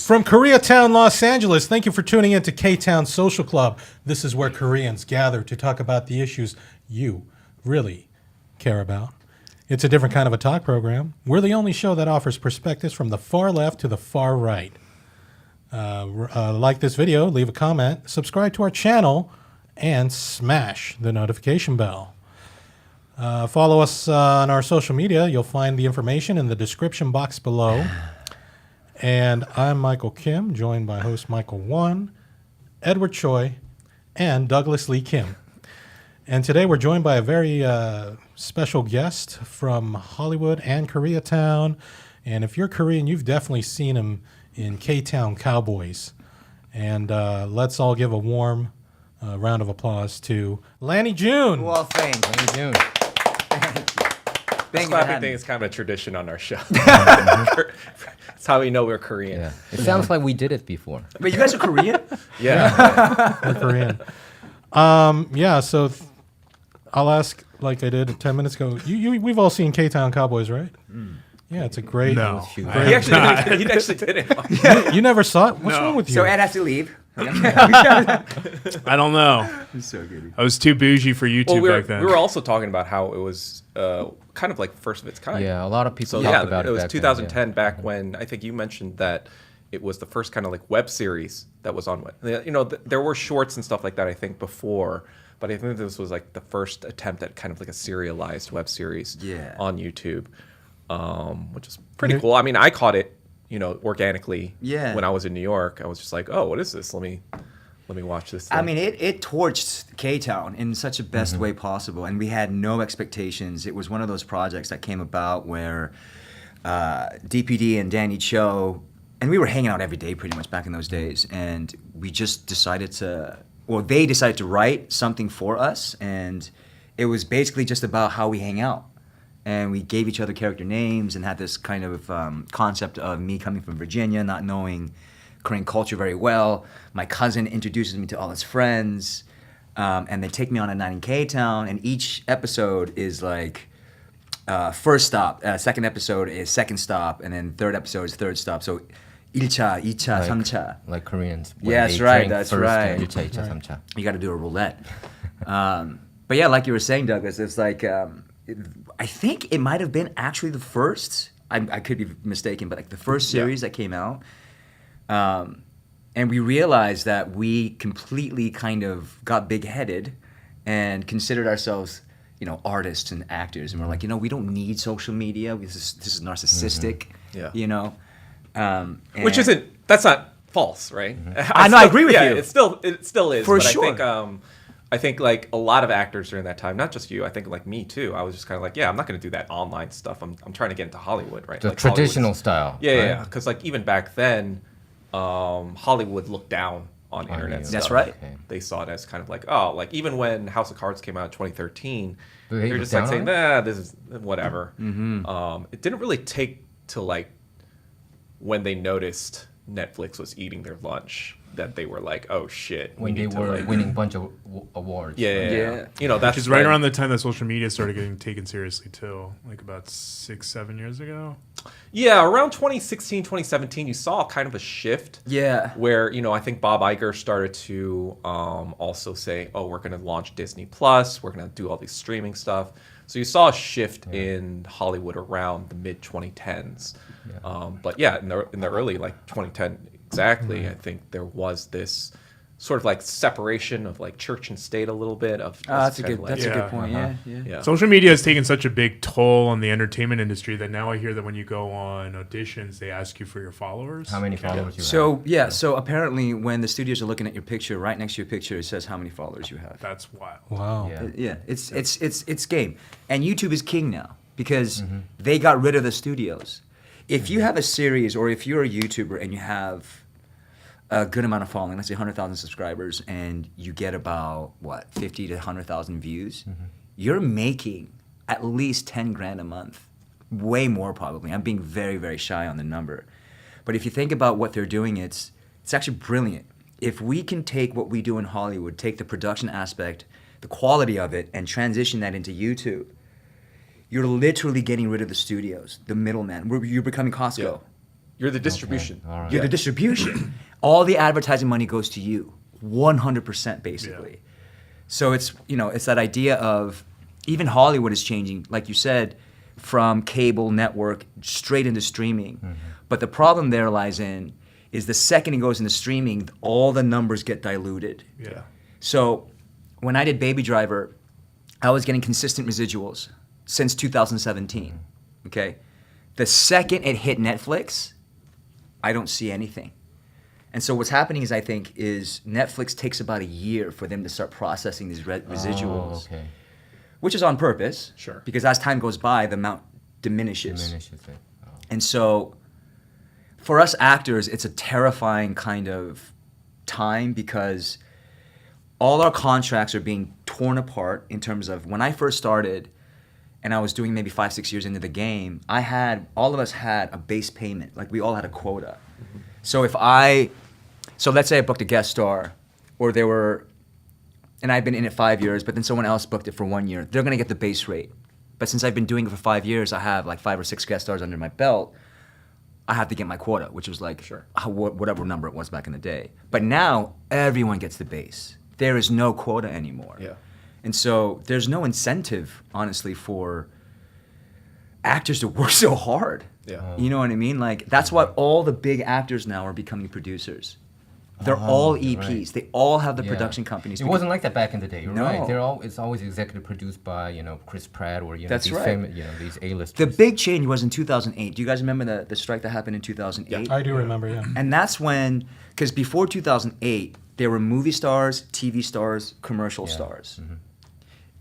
From Koreatown, Los Angeles, thank you for tuning in to Ktown Social Club. This is where Koreans gather to talk about the issues you really care about. It's a different kind of a talk program. We're the only show that offers perspectives from the far left to the far right. Like this video, leave a comment, subscribe to our channel, and smash the notification bell. Follow us on our social media. You'll find the information in the description box below. And I'm Michael Kim, joined by host Michael Won, Edward Choi, and Douglas Lee Kim. And today we're joined by a very special guest from Hollywood and Koreatown. And if you're Korean, you've definitely seen him in Ktown Cowboys. And let's all give a warm round of applause to Lanny Joon. Well, thanks. Lanny Joon. Thank This clapping thing is kind of a tradition on our show. That's how we know we're Korean. Yeah. It sounds like we did it before. But you guys are Korean? Yeah. We're Korean. So I'll ask like I did 10 minutes ago. We've all seen Ktown Cowboys, right? Yeah, it's a great... No. He actually didn't. You never saw it? What's wrong with you? So Ed has to leave. I don't know. He's so good. I was too bougie for YouTube Well, back then. we were also talking about how it was kind of like first of its kind. Yeah, a lot of people So talked yeah, about it it was back 2010 then, yeah. back when I think you mentioned that it was the first kind of like web series that was on. You know, there were shorts and stuff like that I think before, but I think this was like the first attempt at kind of like a serialized web series on YouTube, which is pretty cool. I mean, I caught it, you know, organically when I was in New York. I was just like, oh, what is this? Let me watch this thing. I mean, it torched K-Town in such a best way possible, and we had no expectations. It was one of those projects that came about where DPD and Danny Cho, and we were hanging out every day pretty much back in those days, and we just decided they decided to write something for us, and it was basically just about how we hang out. And we gave each other character names and had this kind of concept of me coming from Virginia, not knowing Korean culture very well. My cousin introduces me to all his friends, and they take me on a night in K-Town, and each episode is like first stop, second episode is second stop, and then third episode is third stop. So 1차, 2차, 3차. Like Koreans. Yeah, that's right, that's first, right. 1차, 2차, 3차. You got to do a roulette. But yeah, like you were saying, Douglas, it's like, I think it might have been actually the first, I could be mistaken, but like the first series that came out. And we realized that we completely kind of got big-headed and considered ourselves, you know, artists and actors. And we're like, you know, we don't need social media. This is narcissistic, you know. Which that's not false, right? I agree with you. It still is. For but sure. I think like a lot of actors during that time, not just you, I think like me too. I was just kind of like, yeah, I'm not going to do that online stuff. I'm trying to get into Hollywood, right? The like traditional style. Yeah. Because like even back then, Hollywood looked down on internet stuff. That's right. Okay. They saw it as kind of like, oh, like even when House of Cards came out in 2013, They were looked just like down saying, on it? nah, this is whatever. It didn't really take to like when they noticed Netflix was eating their lunch that they were like, oh shit. When they were winning a bunch of awards. Yeah. You know, that's Which is right around the time that social media started getting taken seriously too, like about 6-7 years ago. Yeah, around 2016, 2017, you saw kind of a shift. Yeah. Where, you know, I think Bob Iger started to also say, oh, we're going to launch Disney Plus. We're going to do all these streaming stuff. So you saw a shift in Hollywood around the mid-2010s. Yeah. But yeah, in the early, like 2010 exactly, I think there was this sort of like separation of like church and state a little bit. That's a good point. Yeah. Social media has taken such a big toll on the entertainment industry that now I hear that when you go on auditions, they ask you for your followers. How many followers you have? So apparently when the studios are looking at your picture, right next to your picture, it says how many followers you have. That's wild. Wow. Yeah, it's game. And YouTube is king now because they got rid of the studios. If you have a series or if you're a YouTuber and you have a good amount of following, let's say 100,000 subscribers, and you get about, 50 to 100,000 views, you're making at least 10 grand a month. Way more probably. I'm being very, very shy on the number. But if you think about what they're doing, it's actually brilliant. If we can take what we do in Hollywood, take the production aspect, the quality of it, and transition that into YouTube, you're literally getting rid of the studios, the middleman. You're becoming Costco. You're the distribution. All right. You're the distribution. All the advertising money goes to you, 100% basically. So it's, it's that idea of even Hollywood is changing, like you said, from cable network straight into streaming. But the problem there lies in is the second it goes into streaming, all the numbers get diluted. Yeah. So when I did Baby Driver, I was getting consistent residuals since 2017. Okay, the second it hit Netflix, I don't see anything. And so what's happening is, I think, is Netflix takes about a year for them to start processing these residuals, Oh, okay. which is on purpose. Sure. Because as time goes by, the amount diminishes. Diminishes it. Oh. And so for us actors, it's a terrifying kind of time because all our contracts are being torn apart in terms of when I first started and I was doing maybe 5-6 years into the game, all of us had a base payment. Like we all had a quota. So so let's say I booked a guest star and I've been in it 5 years, but then someone else booked it for 1 year. They're gonna get the base rate. But since I've been doing it for 5 years, I have like 5 or 6 guest stars under my belt. I have to get my quota, which was like whatever number it was back in the day. But now everyone gets the base. There is no quota anymore. Yeah. And so there's no incentive, honestly, for actors to work so hard. Yeah. You know what I mean? Like that's why all the big actors now are becoming producers. They're all EPs. right. They all have the Yeah. production companies. It wasn't like that back in the day. You're No. right. It's always executive produced by Chris Pratt or That's these right. these A-listers. The big change was in 2008. Do you guys remember the strike that happened in 2008? I do remember, yeah. And that's when, because before 2008, there were movie stars, TV stars, commercial stars.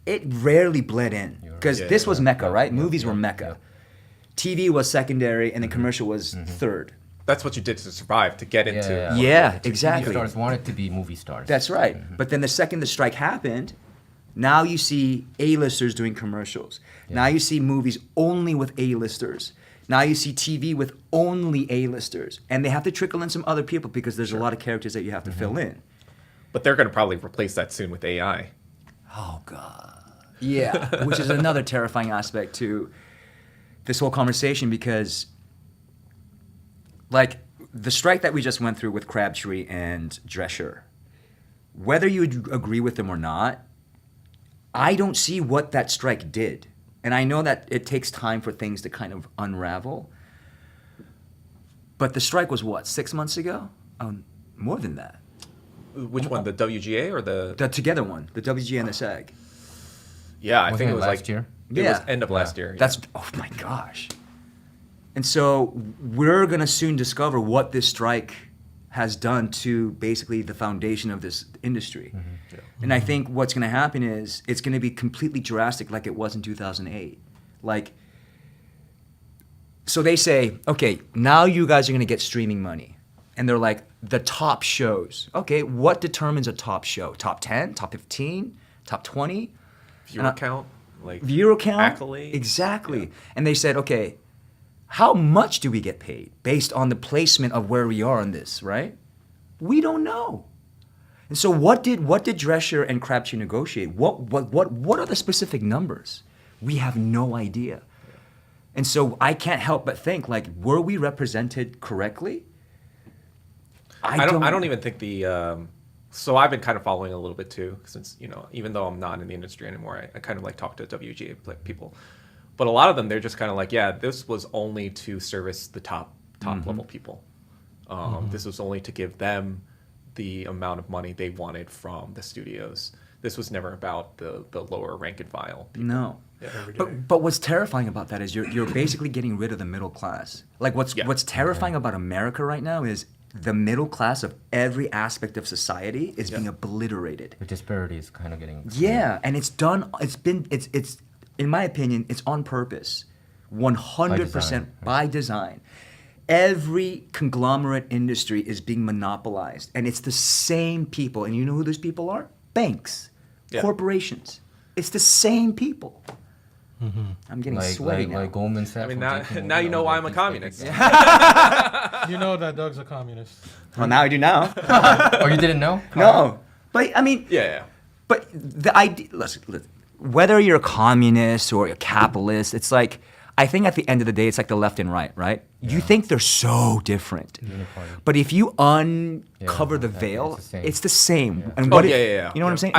It rarely bled in because right. this was Yeah. Mecca, right? Movies were Mecca. TV was secondary, and then commercial was third. That's what you did to survive, to get into. Yeah, TV exactly. stars wanted to be movie stars. That's right. But then the second the strike happened, now you see A-listers doing commercials. Now you see movies only with A-listers. Now you see TV with only A-listers. And they have to trickle in some other people because there's a lot of characters that you have to fill in. But they're going to probably replace that soon with AI. Oh, God. Yeah, which is another terrifying aspect to this whole conversation because, like, the strike that we just went through with Crabtree and Drescher, whether you agree with them or not, I don't see what that strike did. And I know that it takes time for things to kind of unravel. But the strike was what, 6 months ago? More than that. Which one, the WGA or the... The together one, the WGA and the SAG. Yeah, I Wasn't think it it was last like... year? It was end of last year. That's, oh my gosh. And so we're going to soon discover what this strike has done to basically the foundation of this industry. And I think what's going to happen is it's going to be completely drastic like it was in 2008. Like, so they say, okay, now you guys are going to get streaming money. And they're like, the top shows. Okay, what determines a top show? Top 10? Top 15? Top 20? Viewer count? Like Viewer count? accolades? Exactly. Yeah. And they said, okay, how much do we get paid based on the placement of where we are on this, right? We don't know. And so what did Drescher and Crabtree negotiate? What are the specific numbers? We have no idea. And so I can't help but think, like, were we represented correctly? I don't even think the... so I've been kind of following a little bit too, since, even though I'm not in the industry anymore, I kind of like talk to WGA people. But a lot of them, they're just kind of like, yeah, this was only to service the top level people. This was only to give them the amount of money they wanted from the studios. This was never about the lower rank and file people. No. Every day. But what's terrifying about that is you're basically getting rid of the middle class. Like what's terrifying about America right now is the middle class of every aspect of society is being obliterated. The disparity is kind of getting... Yeah, and it's in my opinion, it's on purpose. 100% by design. Every conglomerate industry is being monopolized, and it's the same people. And you know who those people are? Banks, corporations. It's the same people. I'm getting sweaty now. Like Goldman Sachs. I mean, now you know why I'm a communist. You know that Doug's a communist. Well, now I do now. Oh, you didn't know? No, but I mean, Yeah. but the idea. Listen, whether you're a communist or a capitalist, it's like I think at the end of the day, it's like the left and right, right? You think they're so different, but if you uncover the veil, it's the same. Oh, And what yeah. You know what I'm saying?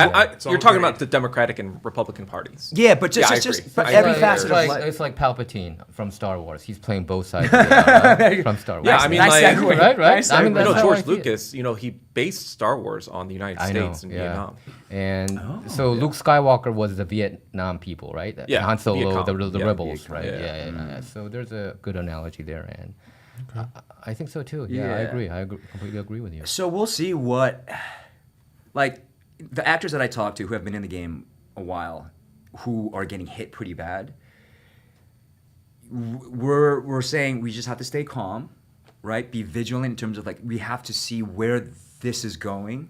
You're talking about the Democratic and Republican parties. Yeah, but Yeah, I just agree. but I every agree. facet of It's life. like Palpatine from Star Wars. He's playing both sides of the, from Star Wars. Yeah, I mean, Nice like, segue. Right? Nice I mean, segue. that's how George I see it. Lucas, he based Star Wars on the United I know, States and Vietnam. And so Luke Skywalker was the Vietnam people, right? Yeah, Han Solo, Vietcong. the Yeah, rebels, Vietcong. right? Yeah. Yeah. So there's a good analogy there, and I think so too. Yeah, I agree. Completely agree with you. So we'll see what, like, the actors that I talk to who have been in the game a while, who are getting hit pretty bad. We're saying we just have to stay calm, right? Be vigilant in terms of like we have to see where this is going,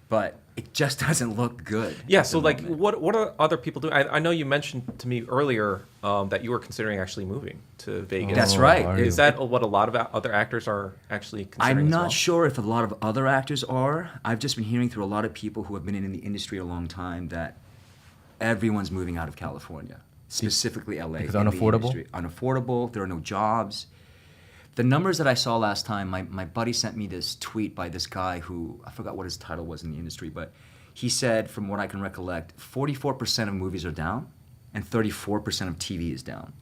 but it just doesn't look good. Yeah, at so the like, moment. what are other people doing? I know you mentioned to me earlier that you were considering actually moving to Vegas. That's right. are you? Is that what a lot of other actors are actually considering? I'm as not well? sure if a lot of other actors are. I've just been hearing through a lot of people who have been in the industry a long time that everyone's moving out of California, specifically LA. Because in the unaffordable? industry. Unaffordable. There are no jobs. The numbers that I saw last time, my buddy sent me this tweet by this guy who, I forgot what his title was in the industry, but he said, from what I can recollect, 44% of movies are down and 34% of TV is down.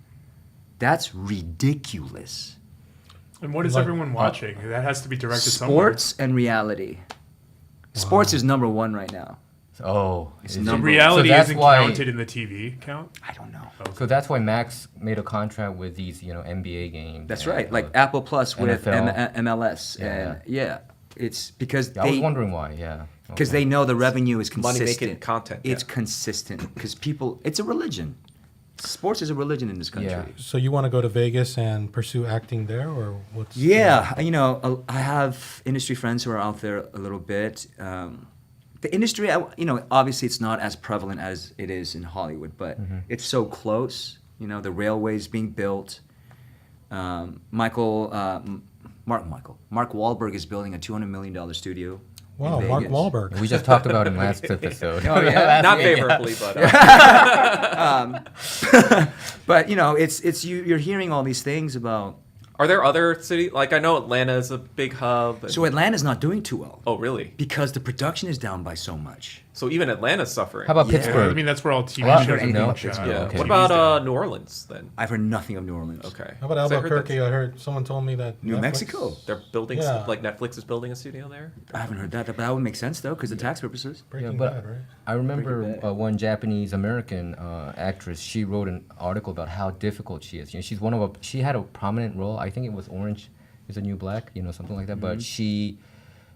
That's ridiculous. And what is Like- everyone watching? That has to be directed somewhere. Sports and reality. Sports is number one right now. Oh, It's is it? So number- reality So that's isn't why- counted in the TV count? I don't know. So that's why Max made a contract with these, NBA games. That's and, right. Like Apple Plus with NFL. MLS. Yeah. And yeah, it's because I was they wondering why. Yeah. because they know the revenue is consistent. Money-making content, It's yeah. consistent because people. It's a religion. Sports is a religion in this country. Yeah. So you want to go to Vegas and pursue acting there, or what's? Yeah, I have industry friends who are out there a little bit. The industry, obviously it's not as prevalent as it is in Hollywood, but it's so close. The railways being built. Mark Wahlberg is building a $200 million studio. Wow, in Mark Vegas. Wahlberg. We just talked about him last episode. Oh, yeah? Last Not week. favorably, but But it's you're hearing all these things about. are there other cities? Like, I know Atlanta is a big hub. and- So Atlanta's not doing too well oh, really? because the production is down by so much. So even Atlanta's suffering. How about Yeah. Pittsburgh? I mean, that's where all TV Well, shows I are know. being shot. Yeah. Okay. What TV's about down. New Orleans then? I've heard nothing of New Orleans. Okay. How about 'Cause I heard Albuquerque? that's- I heard someone told me that New Netflix- Mexico. They're building, Yeah. like Netflix is building a studio there. I haven't heard that, but that would make sense though, because of tax purposes. Breaking Yeah, but Bad, right? I remember Breaking Bad. one Japanese American actress. She wrote an article about how difficult she is. She's she had a prominent role. I think it was Orange is the New Black, something like that. But she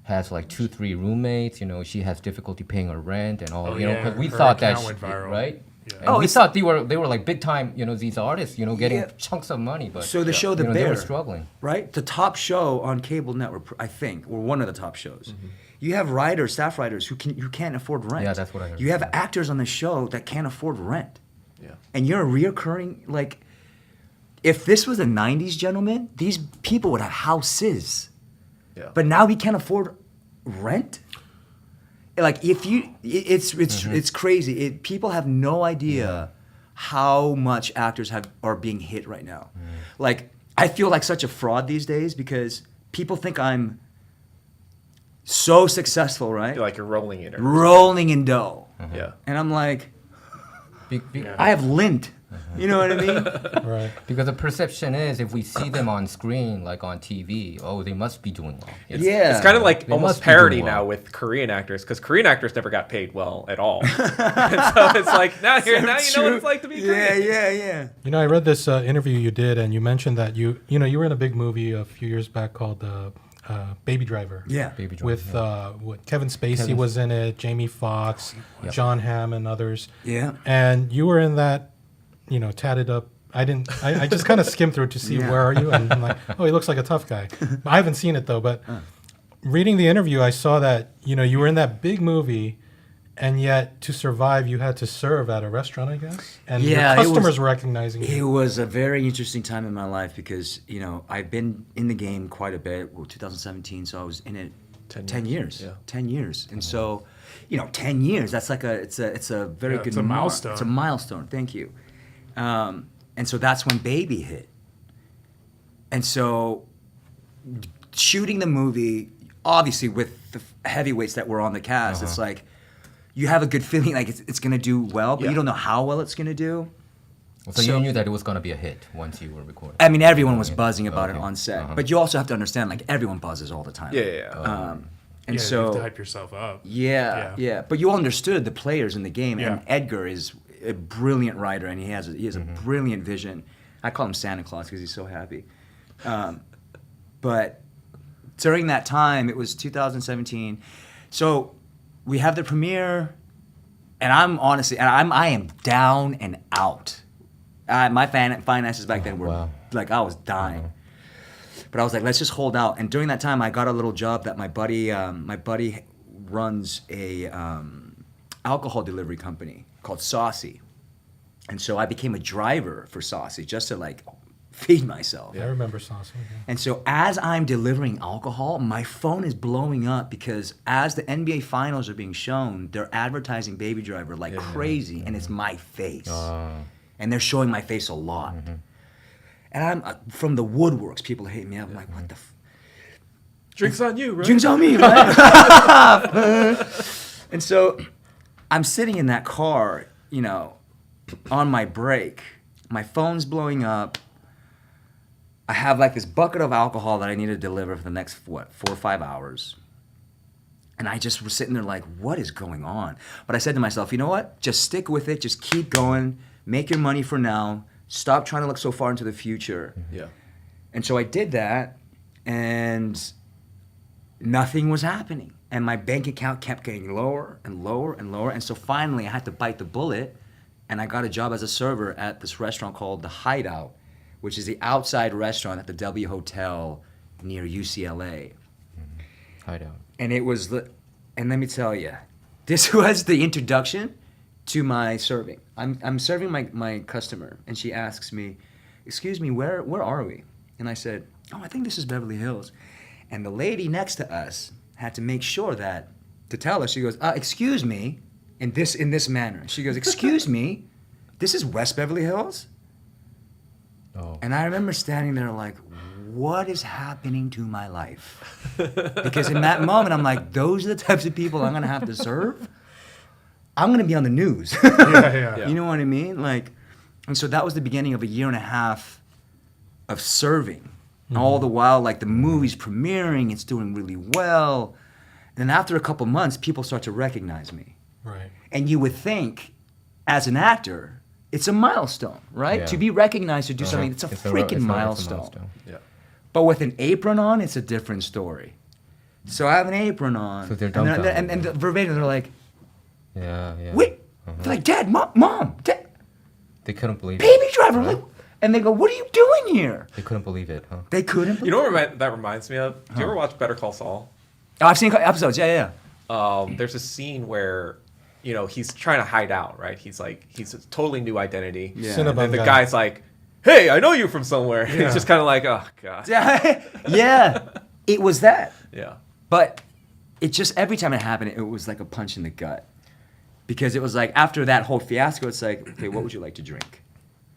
has like 2-3 roommates. She has difficulty paying her rent and all. Oh, Because we her thought that account went viral. right. Yeah. And Oh, we it's- thought they were like big time. These artists. Getting Yeah. chunks of money. But So the show The they Bear, were struggling. right? The top show on cable network, I think, or one of the top shows. You have writers, staff writers who can't afford rent. Yeah, that's what I heard. You have actors on the show that can't afford rent, Yeah. and you're a reoccurring like. If this was the '90s, gentlemen, these people would have houses. Yeah. But now we can't afford rent. Like it's crazy. People have no idea how much actors are being hit right now. Like I feel like such a fraud these days because people think I'm so successful, right? Feel like you're rolling in it. Rolling in dough, Yeah. and I'm like, Be- I have lint. You know what I mean? Right. Because the perception is, if we see them on screen, like on TV, oh, they must be doing well. Yeah. It's kind of like They almost must be doing parody well. now with Korean actors because Korean actors never got paid well at all. And so it's like now you know what it's like to be Yeah, Korean. yeah. I read this interview you did, and you mentioned that you were in a big movie a few years back called Baby Driver. Yeah. Baby Driver, With what Kevin Spacey was in it, Jamie Foxx, Yep. John Hamm, and others. Yeah. And you were in that, tatted up. I just kind of skimmed through it to see Yeah. where are you, and I'm like, oh, he looks like a tough guy. I haven't seen it though, but reading the interview, I saw that you were in that big movie, and yet to survive, you had to serve at a restaurant, I guess, and Yeah, your it was- customers were recognizing It you. was a very interesting time in my life because, I've been in the game quite a bit. Well, 2017, so I was in it 10 years. Yeah. 10 years. And so, 10 years, that's like it's a very Yeah, good it's a mark. milestone. It's a milestone. Thank you. And so that's when Baby hit. And so shooting the movie, obviously with the heavyweights that were on the cast, it's like you have a good feeling like it's going to do well, but you don't know how well it's going to do. So you knew that it was going to be a hit once you were recording. I mean, everyone was buzzing about it on set, but you also have to understand, like, everyone buzzes all the time. And you so have to hype yourself up. Yeah. But you understood the players in the game, and Yeah. Edgar is a brilliant writer, and he has a brilliant vision. I call him Santa Claus because he's so happy. But during that time, it was 2017. So we have the premiere, and I'm honestly, I am down and out. My finances back then were like, I was dying. But I was like, let's just hold out. And during that time, I got a little job that my buddy runs a alcohol delivery company called Saucy. And so I became a driver for Saucy just to like feed myself. I remember Saucy. And so as I'm delivering alcohol, my phone is blowing up because as the NBA finals are being shown, they're advertising Baby Driver like crazy, and it's my face. And they're showing my face a lot. And I'm from the woodworks, people hate me. I'm like, what the Drinks on you, right? Drinks on me, right? And so I'm sitting in that car, you know, on my break. My phone's blowing up. I have like this bucket of alcohol that I need to deliver for the next, 4 or 5 hours. And I just was sitting there like, what is going on? But I said to myself, you know what? Just stick with it. Just keep going. Make your money for now. Stop trying to look so far into the future. Yeah. And so I did that, and nothing was happening. And my bank account kept getting lower and lower and lower. And so finally I had to bite the bullet, and I got a job as a server at this restaurant called The Hideout, which is the outside restaurant at the W Hotel near UCLA. Hideout. And it was, and let me tell you, this was the introduction to my serving. I'm serving my customer, and she asks me, excuse me, where are we? And I said, oh, I think this is Beverly Hills. And the lady next to us had to make sure that, to tell us, she goes, excuse me, in this manner. She goes, excuse me, this is West Beverly Hills? Oh. And I remember standing there like, what is happening to my life? Because in that moment, I'm like, those are the types of people I'm gonna have to serve? I'm gonna be on the news. Yeah. You know what I mean? Like, and so that was the beginning of a 1.5 years of serving. All the while, like, the movie's premiering, it's doing really well. And then after a couple months, people start to recognize me. Right. And you would think, as an actor, it's a milestone, right? Yeah. To be recognized to do something, it's a freaking milestone. Yeah. But with an apron on, it's a different story. So I have an apron on. So they're and dumbfounded. and verbatim, they're like, Yeah. wait, they're like, Dad, Mom, Dad, They couldn't believe it. Baby Driver. Right? Like, and they go, what are you doing here? They couldn't believe it, huh? They couldn't. You know what that reminds me of? Do you ever watch Better Call Saul? Oh, I've seen episodes, yeah. There's a scene where, you know, he's trying to hide out, right? He's a totally new identity. Yeah. And then Cinnabon the guy. guy's like, hey, I know you from somewhere. And he's just kind of like, oh, God. Yeah, it was that. Yeah. But it just, every time it happened, it was like a punch in the gut. Because it was like, after that whole fiasco, it's like, okay, what would you like to drink?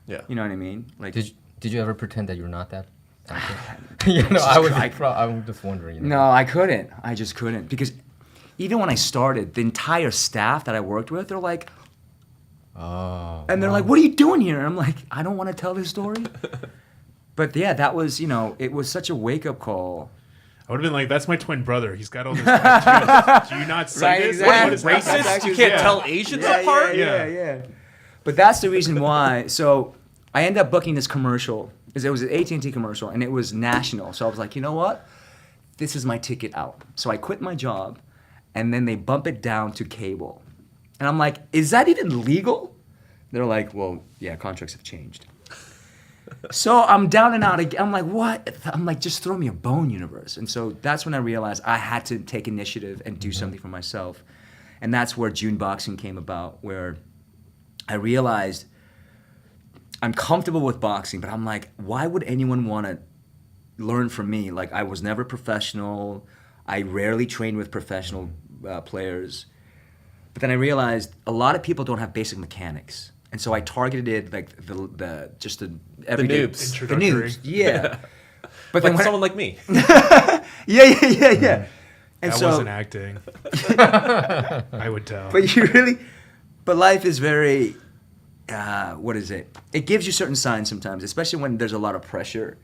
Yeah. You know what I mean? Like, Did you ever pretend that you're not that actor? You know, I'm just wondering. You know? no, I couldn't. I just couldn't. Because even when I started, the entire staff that I worked with, they're like, Oh. and they're like, what are you doing here? And I'm like, I don't want to tell this story. But yeah, that was, you know, it was such a wake-up call. I would have been like, that's my twin brother. He's got all this tattoos. Do you not see Right, this? exactly. What is that? Racist? That's You can't yeah. tell Asians Yeah, apart? yeah. But that's the reason why. So I ended up booking this commercial. It was an AT&T commercial, and it was national. So I was like, you know what? This is my ticket out. So I quit my job, and then they bump it down to cable. And I'm like, is that even legal? They're like, well, yeah, contracts have changed. So I'm down and out again. I'm like, what? I'm like, just throw me a bone, universe. And so that's when I realized I had to take initiative and do something for myself. And that's where June Boxing came about, where I realized I'm comfortable with boxing, but I'm like, why would anyone want to learn from me? Like, I was never professional. I rarely trained with professional players. But then I realized a lot of people don't have basic mechanics. And so I targeted like the everyday, noobs. the noobs, yeah. But like then when someone like me. yeah. And That so, wasn't acting. I would tell. but life is very, what is it? It gives you certain signs sometimes, especially when there's a lot of pressure.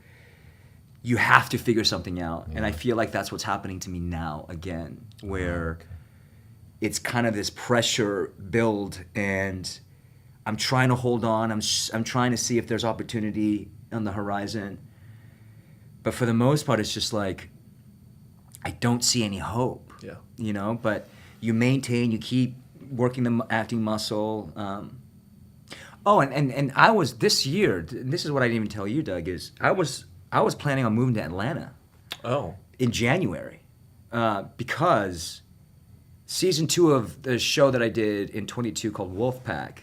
You have to figure something out. And I feel like that's what's happening to me now again, where it's kind of this pressure build, and I'm trying to hold on. I'm trying to see if there's opportunity on the horizon. But for the most part, it's just like, I don't see any hope. Yeah. You know, but you maintain, you keep working the acting muscle. And I was this year, this is what I didn't even tell you, Doug, is I was planning on moving to Atlanta Oh. in January because season 2 of the show that I did in 22 called Wolfpack,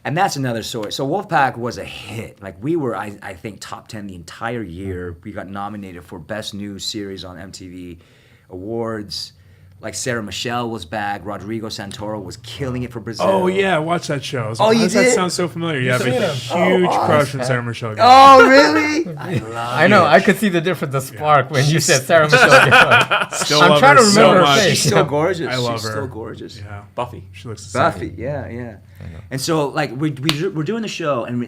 and that's another story. So Wolfpack was a hit. Like we were, I think, top 10 the entire year. We got nominated for Best New Series on MTV Awards. Like Sarah Michelle was back. Rodrigo Santoro was killing it for Brazil. Oh yeah, I watched that show. I was Oh, like, you how does that did? sound so familiar? Yeah, I have seen a him? huge crush on Sarah Michelle. Gellar. Oh, really? I love I know. I could see the difference, the spark when you said Sarah Michelle Gellar. Still I'm love trying her to so remember her much. face. She's still gorgeous. I love She's her. still gorgeous. Yeah, Buffy. she looks the same. Buffy, yeah. And so, like, we're doing the show, and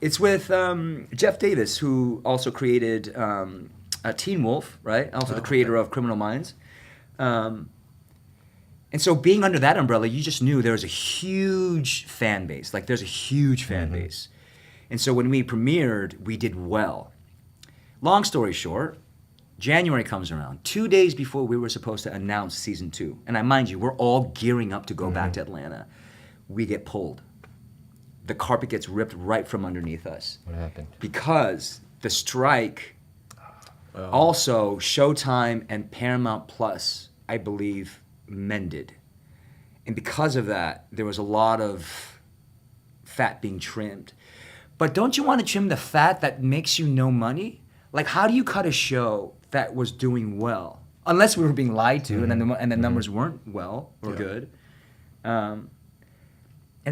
it's with Jeff Davis, who also created Teen Wolf, right? Also the creator of Criminal Minds. And so, being under that umbrella, you just knew there was a huge fan base. Like, there's a huge fan base. And so, when we premiered, we did well. Long story short, January comes around, 2 days before we were supposed to announce season 2. And I mind you, we're all gearing up to go back to Atlanta. We get pulled. The carpet gets ripped right from underneath us. What happened? Because the strike, also Showtime and Paramount Plus, I believe, mended. And because of that, there was a lot of fat being trimmed. But don't you want to trim the fat that makes you no money? Like, how do you cut a show that was doing well? Unless we were being lied to, and the numbers weren't good. And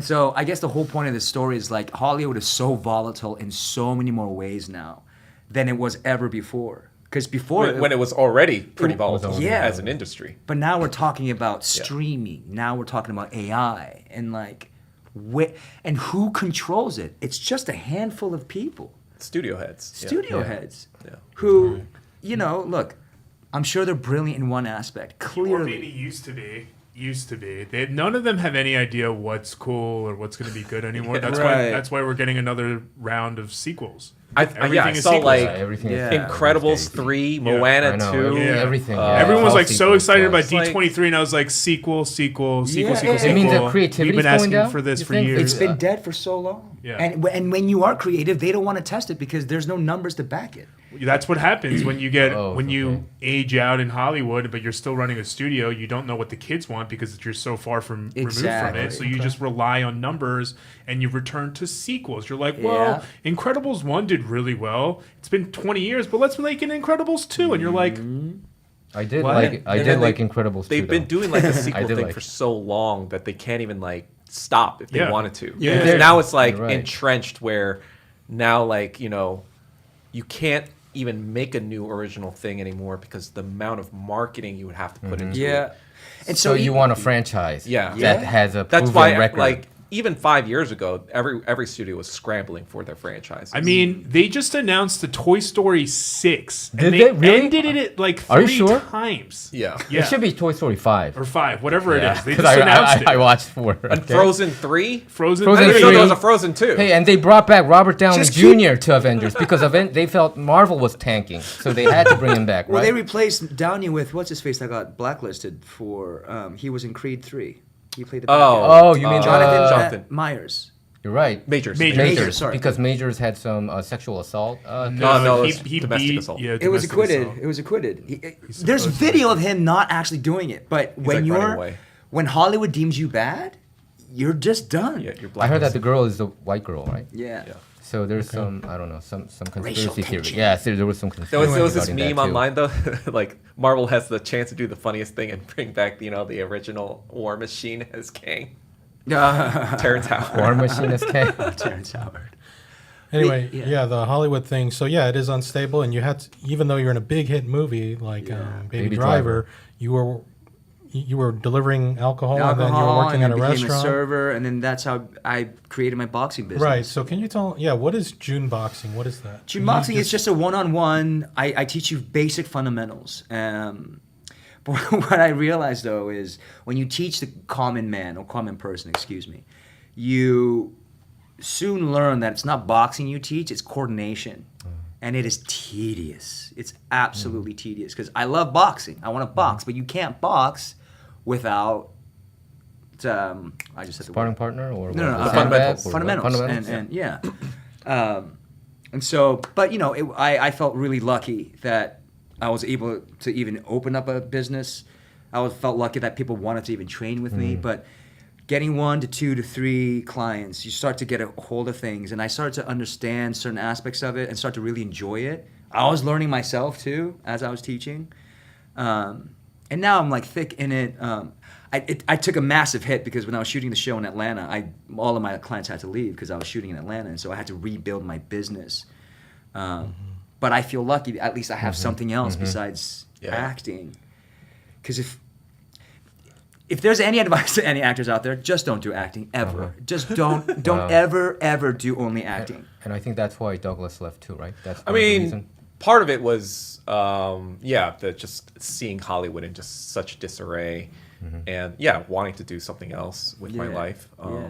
so I guess the whole point of this story is, like, Hollywood is so volatile in so many more ways now than it was ever before. Because before, When it was already pretty volatile Yeah. as an industry. but now we're talking about streaming. Now we're talking about AI, and like, and who controls it? It's just a handful of people, Studio heads. Yeah. studio heads, Yeah. who, you know, look, I'm sure they're brilliant in one aspect. Or maybe Clearly, used to be. None of them have any idea what's cool or what's going to be good anymore. That's Right. why we're getting another round of sequels. I Everything is saw sequels. like everything Yeah. is Incredibles 3, I Moana know, 2. everything. Everyone was all like so sequels, excited about It's like- D23, and I was like, sequel. Yeah. Sequel. It means that creativity's We've been going asking down, for this you for think? years. it's been dead for so long. Yeah. And when you are creative, they don't want to test it because there's no numbers to back it. That's what happens when you get Oh, when you okay. age out in Hollywood, but you're still running a studio. You don't know what the kids want because you're so far removed from Exactly. it. So you just rely on numbers, and you return to sequels. You're like, well, Incredibles 1 did really well. It's been 20 years, but let's make an Incredibles 2. And you're like, I did What? like And then Incredibles. They've 2, been though. doing like a sequel did thing like for it. so long that they can't even like stop if they Yeah. wanted to. Yeah. Because now it's like You're right. entrenched where now like, you know, you can't even make a new original thing anymore because the amount of marketing you would have to put into it. And So you even- want a franchise Yeah. that Yeah. has a That's proven why record. like even 5 years ago, every studio was scrambling for their franchises. I mean, they just announced the Toy Story 6. Did and they really? ended it like Are you 3 sure? times. yeah. It should be Toy Story 5. Or 5, whatever Yeah, it is. They 'cause just announced it. I watched 4. And okay? Frozen 3? Frozen Frozen I didn't even know 3. there was a Frozen 2. Hey, and they brought back Robert Downey Just Jr. to Avengers because they felt Marvel was tanking, so they had to bring him back, Well, right? they replaced Downey with what's his face that got blacklisted for. He was in Creed 3. He played the bad guy. Oh, you mean Jonathan Myers. You're right. Majors. Majors. Sorry. Because Majors had some sexual assault. No, it's domestic assault. Yeah, It was domestic acquitted. assault. It was acquitted. There's video of him not actually doing it, but like running away. when Hollywood deems you bad, you're just done. Yeah, you're I heard that the blacklisted. girl is a white girl, right? Yeah. Yeah. So there's some, I don't know, some Racial conspiracy theory. tension. Yeah, so there was some There conspiracy was this regarding meme that, too. online though, like Marvel has the chance to do the funniest thing and bring back, you know, the original War Machine as Kang, Terrence Howard. War Machine is Kang. Terrence Howard. Anyway, Yeah. yeah, the Hollywood thing. So yeah, it is unstable, and you had to, even though you're in a big hit movie like Baby Baby Driver, you were delivering alcohol, and then you were Alcohol, working at and a then became restaurant. a server, and then that's how I created my boxing business. Right. So can you tell? Yeah. What is June boxing? What is that? June boxing is just a one-on-one. I teach you basic fundamentals. But what I realized though is when you teach the common man or common person, excuse me, you soon learn that it's not boxing you teach, it's coordination. And it is tedious. It's absolutely tedious because I love boxing. I want to box, but you can't box without. I just said the Sparring word. partner or No, what? fundamentals. Fundamentals. And yeah. And so, but I felt really lucky that I was able to even open up a business. Felt lucky that people wanted to even train with me. But getting 1 to 2 to 3 clients, you start to get a hold of things. And I started to understand certain aspects of it and start to really enjoy it. I was learning myself too as I was teaching. And now I'm like thick in it. I took a massive hit because when I was shooting the show in Atlanta, all of my clients had to leave because I was shooting in Atlanta, and so I had to rebuild my business. But I feel lucky that at least I have something else besides acting. Because if there's any advice to any actors out there, just don't do acting ever. Just don't ever do only acting. And I think that's why Douglas left too, right? That's I one of the mean, reason. part of it was, just seeing Hollywood in just such disarray, and wanting to do something else with my Yeah. life. Yeah.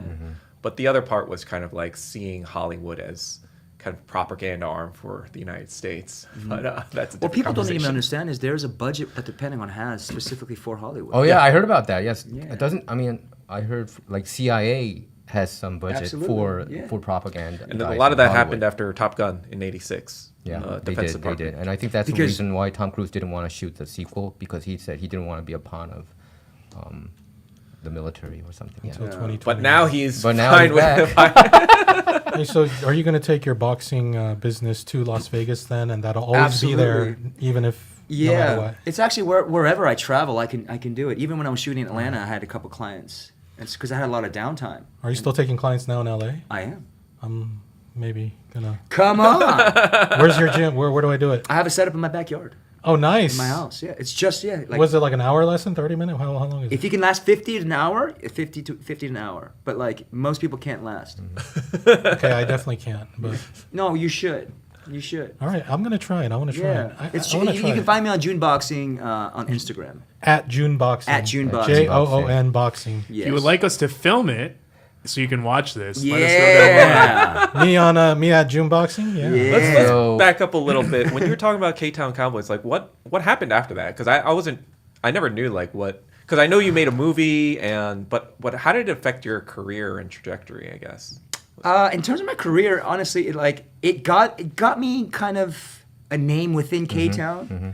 But the other part was kind of like seeing Hollywood as kind of propaganda arm for the United States. But that's a What different people don't even conversation. understand is there's a budget that the Pentagon has specifically for Hollywood. Oh yeah, I heard about that. Yes, Yeah. it doesn't. I mean, I heard like CIA has some budget Absolutely, for propaganda. And then a guys lot of in that Hollywood. happened after Top Gun in '86. Yeah, they Defense did. Department. They did, and I think that's the Because- reason why Tom Cruise didn't want to shoot the sequel because he said he didn't want to be a pawn of the military or something. Yeah. Until 2020. But now he's But now fine he's with back. Hey, so are you going to take your boxing business to Las Vegas then, and that'll always be there, Absolutely. even if no matter what? It's actually wherever I travel, I can do it. Even when I was shooting in Atlanta, I had a couple clients. It's because I had a lot of downtime. Are you still taking clients now in LA? I am. I'm maybe gonna. Come on! Where's your gym? Where do I do it? I have a setup in my backyard, Oh, nice. in my house. Yeah, it's just Like, Was it like an hour lesson, 30 minutes? How long is it? if you can last 50 an hour, 50 an hour. But like most people can't last. Okay, I definitely can't. But No, you should. You should. all right, I'm gonna try it. I want to try Yeah, it. I wanna you try can it. find me on June Boxing on Instagram. At June Boxing. At June Boxing. JOON Boxing. Yes. If you would like us to film it so you can watch this, let us know down below. Yeah. Me at June Boxing. Yeah. Yeah. Let's So- back up a little bit. When you were talking about Ktown Cowboys, like what happened after that? Because I never knew like what. Because I know you made a movie, but how did it affect your career and trajectory? I guess. In terms of my career, honestly, it got me kind of a name within Ktown.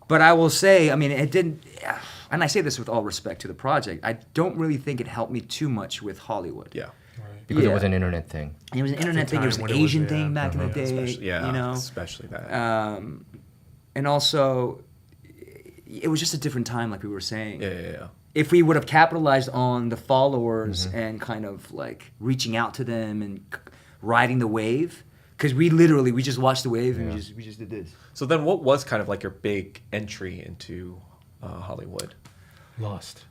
But I will say, I mean, it didn't. And I say this with all respect to the project. I don't really think it helped me too much with Hollywood. Yeah. because Yeah. it was an internet thing. It was an internet thing. It was time an when it was, Asian yeah. thing back in the day. Especially, You know, especially that. and also, it was just a different time, like we were saying. yeah. If we would have capitalized on the followers and kind of like reaching out to them and riding the wave, because we just watched the wave and we just did this. So then, what was kind of like your big entry into Hollywood? Lost.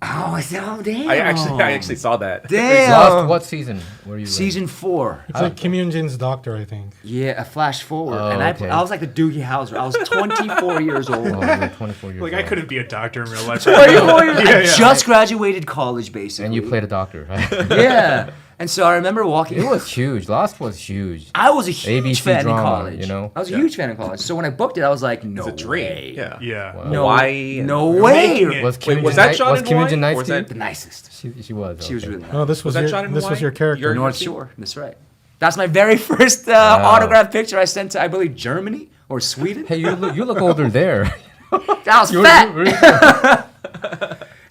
Oh damn! I actually saw that. Damn. Lost, what season were you in? Season 4. It's like Kim Yoon-jin's doctor, I think. Yeah, a flash forward, Oh, and okay. I was like the Doogie Howser. I was 24 years old. Oh, you were 24 years Like old. I couldn't be a doctor in real life. 24 years. I Yeah. just graduated college, basically. And you played a doctor, right? Yeah, and so I remember walking. It was huge. Lost was huge. I was a huge ABC fan drama, in college. you know? I was a huge fan in college. So when I booked it, I was like, no It's a dream. way. Yeah. Yeah. Wow. No, Hawaii and- no You're way. making it. Was Kim Wait, was Yoon that nice- shot was in Kim Hawaii, Yoon nice or was to you? that- The nicest. She was. She was okay. really nice. No, this was that your shot in this was Hawaii? your character. You're- North Shore. That's right. That's my very first autograph picture I sent to, I believe, Germany or Sweden. Hey, you look older there. I was You fat. were-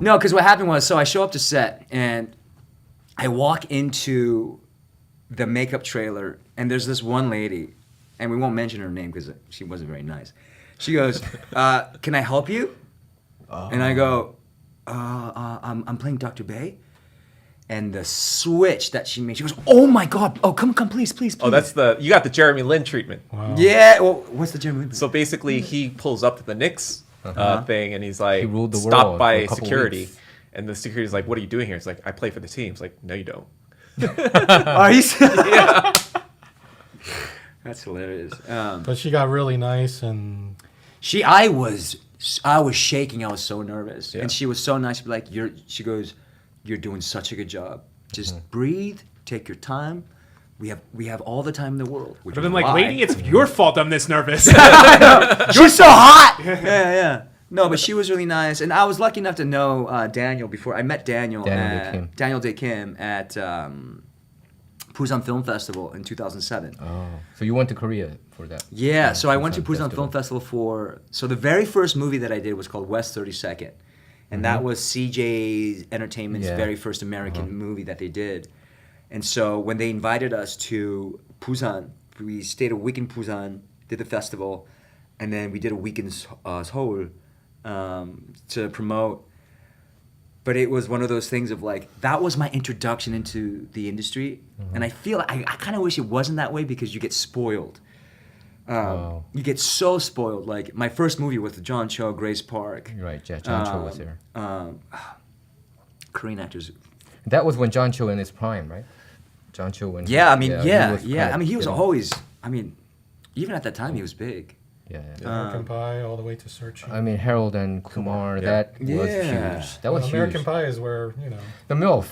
No, because what happened was, so I show up to set and I walk into the makeup trailer, and there's this one lady, and we won't mention her name because she wasn't very nice. She goes, "Can I help you?" And I go, "I'm playing Dr. Bay." And the switch that she made, she goes, "Oh my God! Oh, come, please, please, please." Oh, that's you got the Jeremy Lin treatment. Wow. Yeah. Well, what's the Jeremy Lin? So basically, he pulls up to the Knicks thing, and he's like, He ruled the world stopped for by a couple security. weeks. And the security's like, "What are you doing here?" It's like, "I play for the team." It's like, "No, you don't." Are you? Yeah. That's hilarious. But she got really nice and I was shaking. I was so nervous, Yeah. and she was so nice. She'd be like, she goes, "You're doing such a good job. Just breathe, take your time. We have all the time in the world." Which But then, is like, why. lady, it's your fault I'm this nervous. You're so hot. Yeah. No, but she was really nice, and I was lucky enough to know Daniel before. I met Daniel Daniel Dae Kim at Busan Film Festival in 2007. Oh, so you went to Korea for that? Yeah, so I went to Busan Busan Festival. Film Festival so the very first movie that I did was called West 32nd. And that was CJ Entertainment's Yeah. very first American movie that they did. And so when they invited us to Busan, we stayed a week in Busan, did the festival, and then we did a week in Seoul to promote. But it was one of those things of like, that was my introduction into the industry. And I feel, I kind of wish it wasn't that way because you get spoiled. You get so spoiled. Like my first movie was the John Cho, Grace Park. Right, yeah, John Cho was there. Korean actors. That was when John Cho in his prime, right? John Cho when Yeah, I mean, he was I mean, he was you know, always. I mean, even at that time, he was big. Yeah. American Pie all the way to Searching. I mean, Harold and Kumar, that was Yeah. huge. That was American huge. Pie is where, The MILF.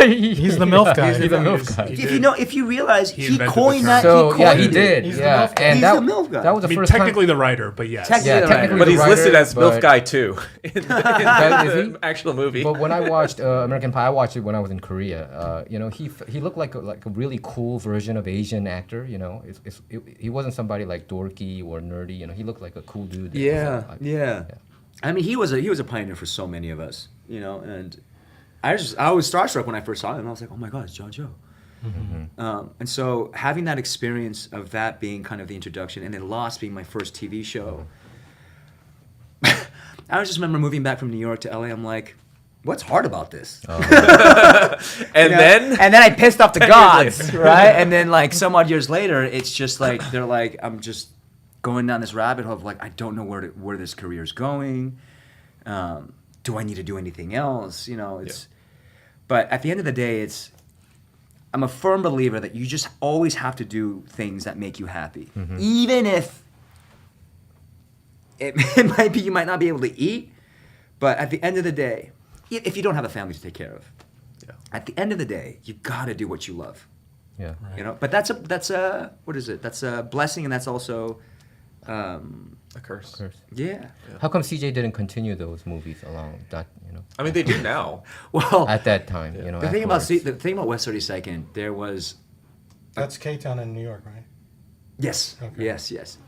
He's the MILF guy. He's the MILF guy. If you realize He he invented coined the that. term. So he yeah, coined he it. did. He's the Yeah, MILF guy. and He's that the MILF guy. that was I the mean, first technically the writer, but yes. Technically Yeah, the technically writer. But he's the listed writer, as MILF but- guy too in That- is the he? actual movie. But when I watched American Pie, I watched it when I was in Korea. He looked like a really cool version of Asian actor. He wasn't somebody like dorky or nerdy. He looked like a cool dude. that was, like- Yeah. I mean, he was a pioneer for so many of us, and I was starstruck when I first saw him. I was like, oh my God, it's John Cho. And so having that experience of that being kind of the introduction, and then Lost being my first TV show, I just remember moving back from New York to LA. I'm like, what's hard about this? and then And then I pissed off the 10 years gods, right? And then like some odd years later, it's just like they're like, I'm just going down this rabbit hole of like, I don't know where this career is going. Do I need to do anything else? But at the end of the day, I'm a firm believer that you just always have to do things that make you happy, even if it might be you might not be able to eat. But at the end of the day, if you don't have a family to take care of, at the end of the day, you gotta do what you love. Yeah. But that's a what is it? That's a blessing, and that's also a curse. yeah. How come CJ didn't continue those movies along that? I mean, they do now. Well, At that time, the thing about West 32nd, there was That's Ktown in New York, right? yes, Okay. yes.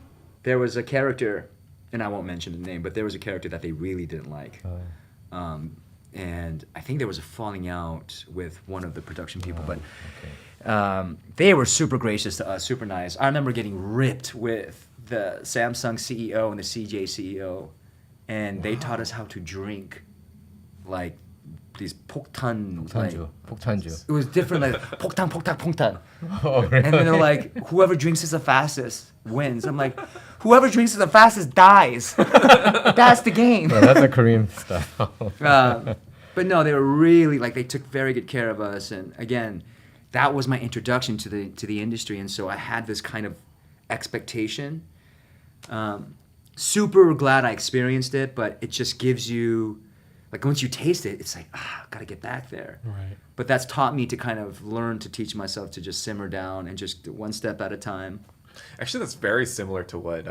There was a character, and I won't mention the name, but there was a character that they really didn't like. And I think there was a falling out with one of the production people, but they were super gracious to us, super nice. I remember getting ripped with the Samsung CEO and the CJ CEO, and they taught us how to drink like these 폭탄. 폭탄주. It was different, like 폭탄. Oh, really? And then they're like, whoever drinks it the fastest wins. I'm like, whoever drinks it the fastest dies. That's the game. Yeah, that's a Korean stuff. But no, they were really like, they took very good care of us. And again, that was my introduction to the industry. And so I had this kind of expectation. Super glad I experienced it, but it just gives you, like once you taste it, it's like, gotta get back there. Right. But that's taught me to kind of learn to teach myself to just simmer down and just one step at a time. Actually, that's very similar to what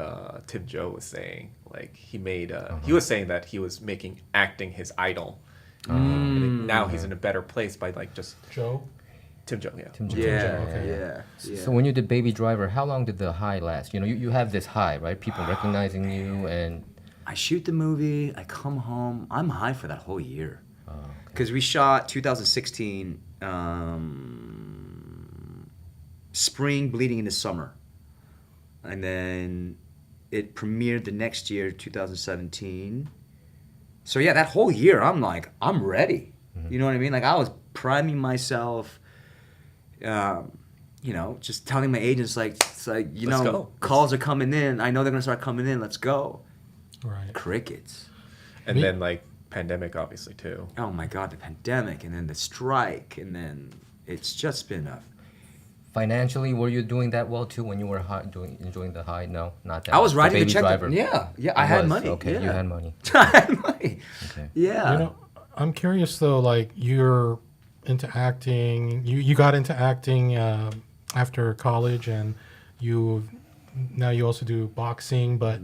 Tim Joe was saying. Like he made, he was saying that he was making acting his idol. And now he's in a better place by like just Joe? Tim Joe, yeah. Tim Joe. Yeah. So when you did Baby Driver, how long did the high last? You have this high, right? People recognizing you and... I shoot the movie, I come home, I'm high for that whole year. Because we shot 2016 spring bleeding into summer. And then it premiered the next year, 2017. So yeah, that whole year I'm like, I'm ready. You know what I mean? Like I was priming myself. Just telling my agents it's like Let's go. calls are coming in. I know they're gonna start coming in. Let's go. Right. Crickets. And then like pandemic, obviously too. Oh my God, the pandemic, and then the strike, and then it's just been a. Financially, were you doing that well too when you were enjoying the high? No, not that. I was The riding the baby check. driver. Yeah. I had was, money. Okay, yeah. you had money. I had money. Okay. Yeah. You know, I'm curious though. Like you're into acting. You got into acting after college, and you also do boxing. But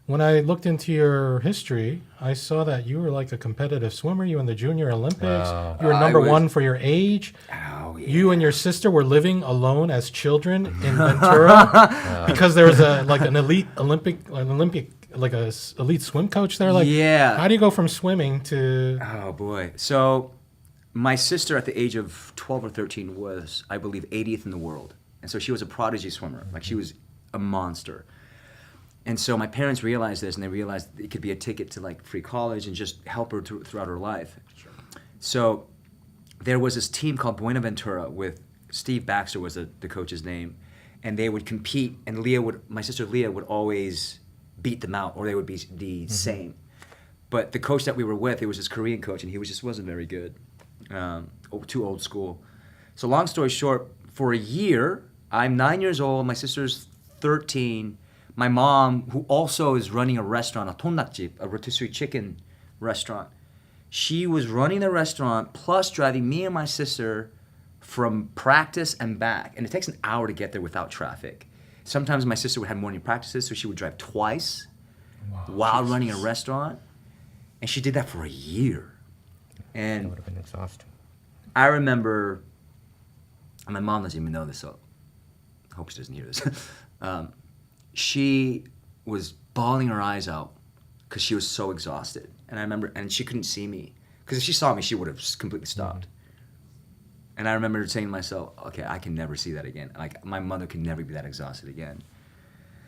when I looked into your history, I saw that you were like a competitive swimmer. You were in the Junior Olympics. Wow. You were I number was- one for your age. Oh yeah. You and your sister were living alone as children in Ventura because there was an elite elite swim coach there. Like, Yeah. how do you go from swimming to? Oh boy. So, my sister at the age of 12 or 13 was, I believe, 80th in the world, and so she was a prodigy swimmer. Like she was a monster. And so my parents realized this, and they realized it could be a ticket to like free college and just help her throughout her life. Sure. So there was this team called Buenaventura with Steve Baxter was the coach's name, and they would compete. And my sister Leah would always beat them out, or they would be the same. But the coach that we were with, it was this Korean coach, and he just wasn't very good, too old school. So long story short, for a year, I'm 9 years old, my sister's 13. My mom, who also is running a restaurant, a tonnak-jip, a rotisserie chicken restaurant, she was running the restaurant plus driving me and my sister from practice and back. And it takes an hour to get there without traffic. Sometimes my sister would have morning practices, so she would drive twice while running a restaurant. And she did that for a year. That And would have been exhausting. I remember, and my mom doesn't even know this, so I hope she doesn't hear this. She was bawling her eyes out because she was so exhausted. And I remember, and she couldn't see me. Because if she saw me, she would have completely stopped. And I remember saying to myself, okay, I can never see that again. Like, my mother can never be that exhausted again.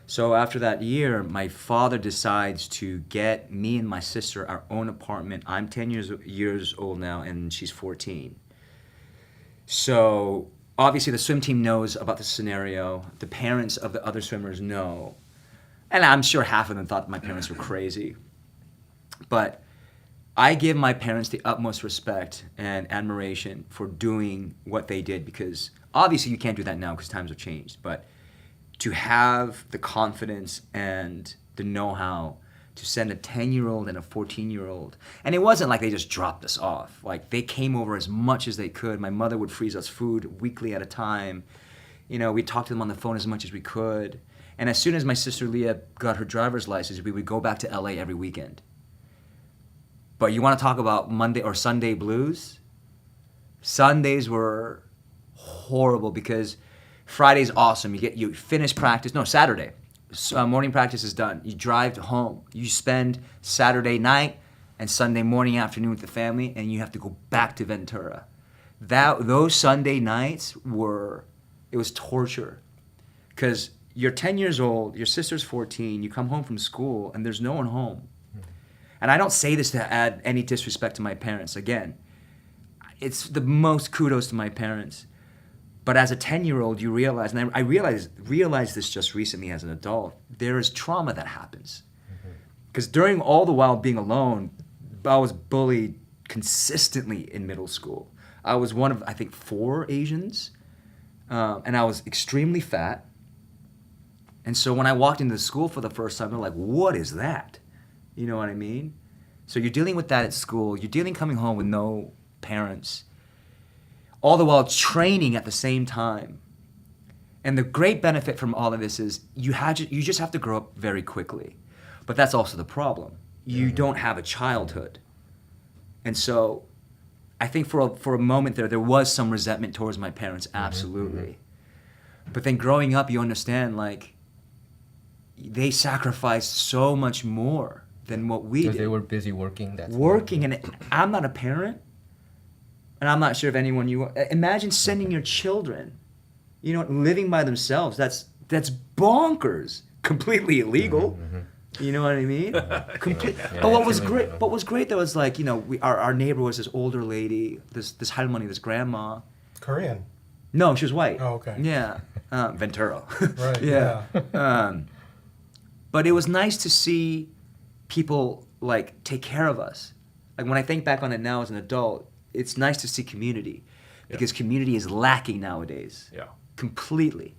So after that year, my father decides to get me and my sister our own apartment. I'm 10 years old now, and she's 14. So obviously the swim team knows about the scenario. The parents of the other swimmers know. And I'm sure half of them thought my parents were crazy. But I give my parents the utmost respect and admiration for doing what they did, because obviously you can't do that now because times have changed. But to have the confidence and the know-how to send a 10-year-old and a 14-year-old. And it wasn't like they just dropped us off. Like, they came over as much as they could. My mother would freeze us food weekly at a time. You know, we'd talk to them on the phone as much as we could. And as soon as my sister Leah got her driver's license, we would go back to LA every weekend. But you want to talk about Monday or Sunday blues? Sundays were horrible because Friday's awesome. You finish practice. No, Saturday. Morning practice is done. You drive home. You spend Saturday night and Sunday morning, afternoon with the family, and you have to go back to Ventura. Those Sunday nights it was torture. Because you're 10 years old, your sister's 14, you come home from school, and there's no one home. And I don't say this to add any disrespect to my parents. Again, it's the most kudos to my parents. But as a 10-year-old, you realize, and I realized this just recently as an adult, there is trauma that happens. Because during all the while being alone, I was bullied consistently in middle school. I was one of, I think, 4 Asians, and I was extremely fat. And so when I walked into the school for the first time, they're like, what is that? You know what I mean? So you're dealing with that at school. You're dealing coming home with no parents. All the while training at the same time. And the great benefit from all of this is you just have to grow up very quickly. But that's also the problem. You don't have a childhood. And so I think for a moment there was some resentment towards my parents, absolutely. But then growing up, you understand, like, they sacrificed so much more than what we did. They were busy working. And I'm not a parent. And I'm not sure if anyone imagine sending your children, living by themselves. That's bonkers. Completely illegal. You know what I mean? Complete. Yeah, But what was feeling great? that. What was great though was like our neighbor was this older lady, this halmoni, this grandma. Korean. No, she was white. Oh, okay. Yeah, Ventura. Right. yeah. But it was nice to see people like take care of us. Like when I think back on it now as an adult, it's nice to see community because community is lacking nowadays. Yeah. Completely.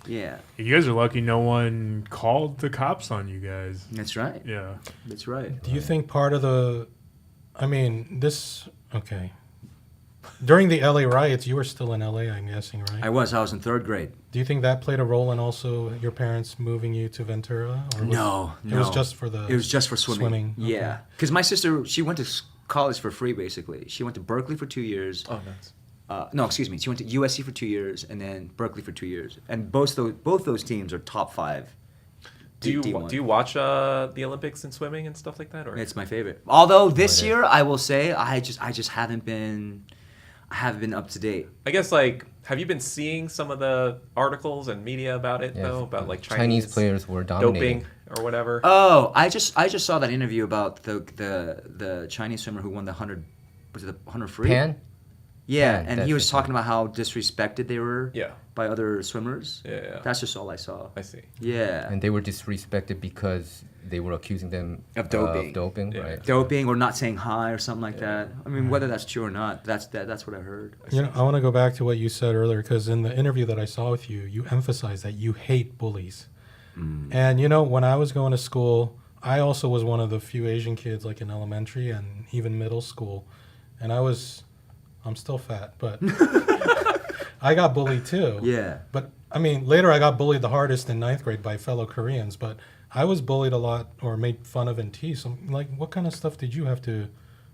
Yeah. You guys are lucky no one called the cops on you guys. That's right. Yeah. That's right. Do you think part of the, I mean, this, okay. During the LA riots, you were still in LA, I'm guessing, right? I was in third grade. Do you think that played a role in also your parents moving you to Ventura? Or No. It was just for the... It was just for swimming. Okay. Yeah. Because my sister, she went to college for free, basically. She went to Berkeley for 2 years. Oh, nice. No, excuse me. She went to USC for 2 years and then Berkeley for 2 years. And both those teams are top 5. Do you D1. watch the Olympics and swimming and stuff like that? Or It's my favorite. Although this year, I will say, I just haven't been up to date. I guess like, have you been seeing some of the articles and media about it Yes. though? About like Chinese players were dominating. doping or whatever. Oh, I just saw that interview about the Chinese swimmer who won the 100. Was it the 100 free? Pan? Yeah, Pan, and that's he was it. talking about how disrespected they were. Yeah. By other swimmers. Yeah. That's just all I saw. I see. Yeah. And they were disrespected because they were accusing them Of doping. Yeah. Right? Doping or not saying hi or something like that. I mean, whether that's true or not, that's what I heard. You know, I want to go back to what you said earlier because in the interview that I saw with you, you emphasized that you hate bullies. And you know, when I was going to school, I also was one of the few Asian kids like in elementary and even middle school, and I'm still fat, but I got bullied too. Yeah. But I mean, later I got bullied the hardest in 9th grade by fellow Koreans, but I was bullied a lot or made fun of and teased. So, like, what kind of stuff did you have to?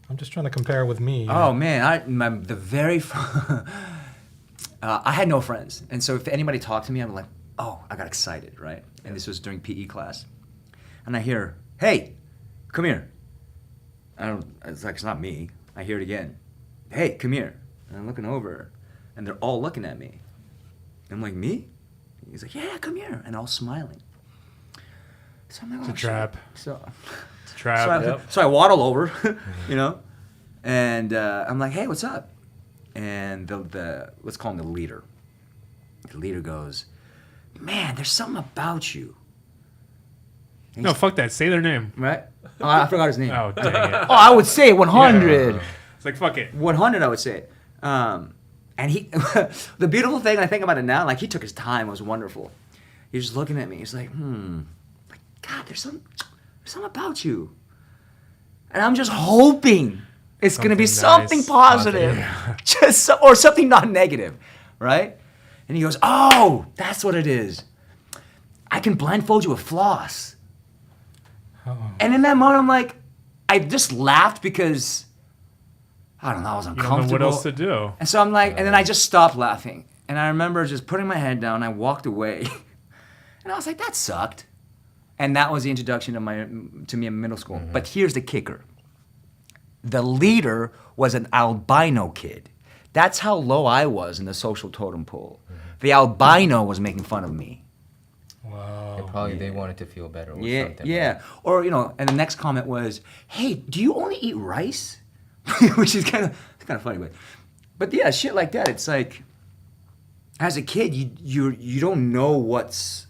I'm just trying to compare with me. you Oh know? man, I had no friends, and so if anybody talked to me, I'm like, oh, I got excited, right? And this was during PE class, and I hear, "Hey, come here." It's like it's not me. I hear it again. "Hey, come here." And I'm looking over, and they're all looking at me. I'm like, "Me?" He's like, "Yeah, come here," and all smiling. So I'm like, It's a "Oh, trap. shit." So. It's a trap. So I waddle over, you know, and I'm like, "Hey, what's up?" And the let's call him the leader. The leader goes, "Man, there's something about you." And No, he's- fuck that. Say their name. right? Oh, I forgot his name. Oh, dang it. Oh, I would say 100. It's like, fuck it. 100, I would say. And he, the beautiful thing, I think about it now, like he took his time, it was wonderful. He was just looking at me. He's like, like, God, there's something about you. And I'm just hoping it's going to be Something something nice. positive. Or something not negative, right? And he goes, oh, that's what it is. I can blindfold you with floss. And in that moment, I'm like, I just laughed because, I don't know, I was You uncomfortable. don't know what else to do. And so I'm like, and then I just stopped laughing. And I remember just putting my head down, I walked away. And I was like, that sucked. And that was the introduction to me in middle school. But here's the kicker. The leader was an albino kid. That's how low I was in the social totem pole. The albino was making fun of me. Wow. And probably they wanted to feel better or Yeah, something. yeah. Or, and the next comment was, hey, do you only eat rice? Which is kind of funny, but yeah, shit like that. It's like, as a kid, you don't know what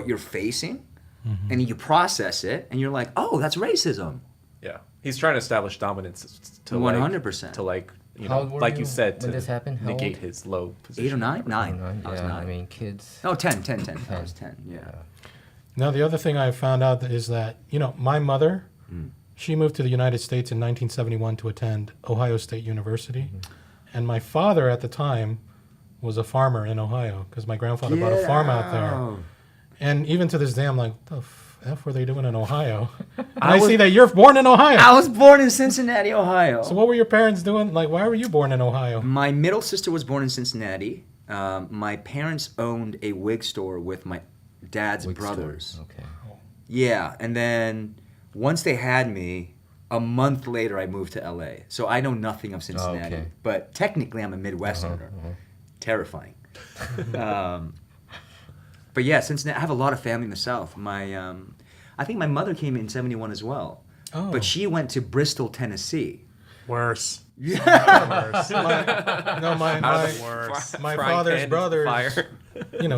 you're facing, and you process it, and you're like, oh, that's racism. Yeah, he's trying to establish dominance to 100%. to like How old were like you you said when to this happened? How negate old? his low position. 8 or 9? 9. Yeah, I was 9. I mean, kids. No, 10. I was 10, yeah. Now, the other thing I found out is that, my mother, she moved to the United States in 1971 to attend Ohio State University. And my father at the time was a farmer in Ohio because my grandfather bought a farm out there. And even to this day, I'm like, what the F were they doing in Ohio? And I see that you're born in Ohio. I was born in Cincinnati, Ohio. So what were your parents doing? Like, why were you born in Ohio? My middle sister was born in Cincinnati. My parents owned a wig store with my dad's Wig store. brothers. Okay. Yeah, and then once they had me, a month later I moved to LA. So I know nothing of Cincinnati. okay. But technically I'm a Midwesterner. Terrifying. But yeah, Cincinnati, I have a lot of family in the South. I think my mother came in 71 as well. Oh. But she went to Bristol, Tennessee. Worse. Yeah. Worse. No, Worse. my Frying father's pan, brothers, fire.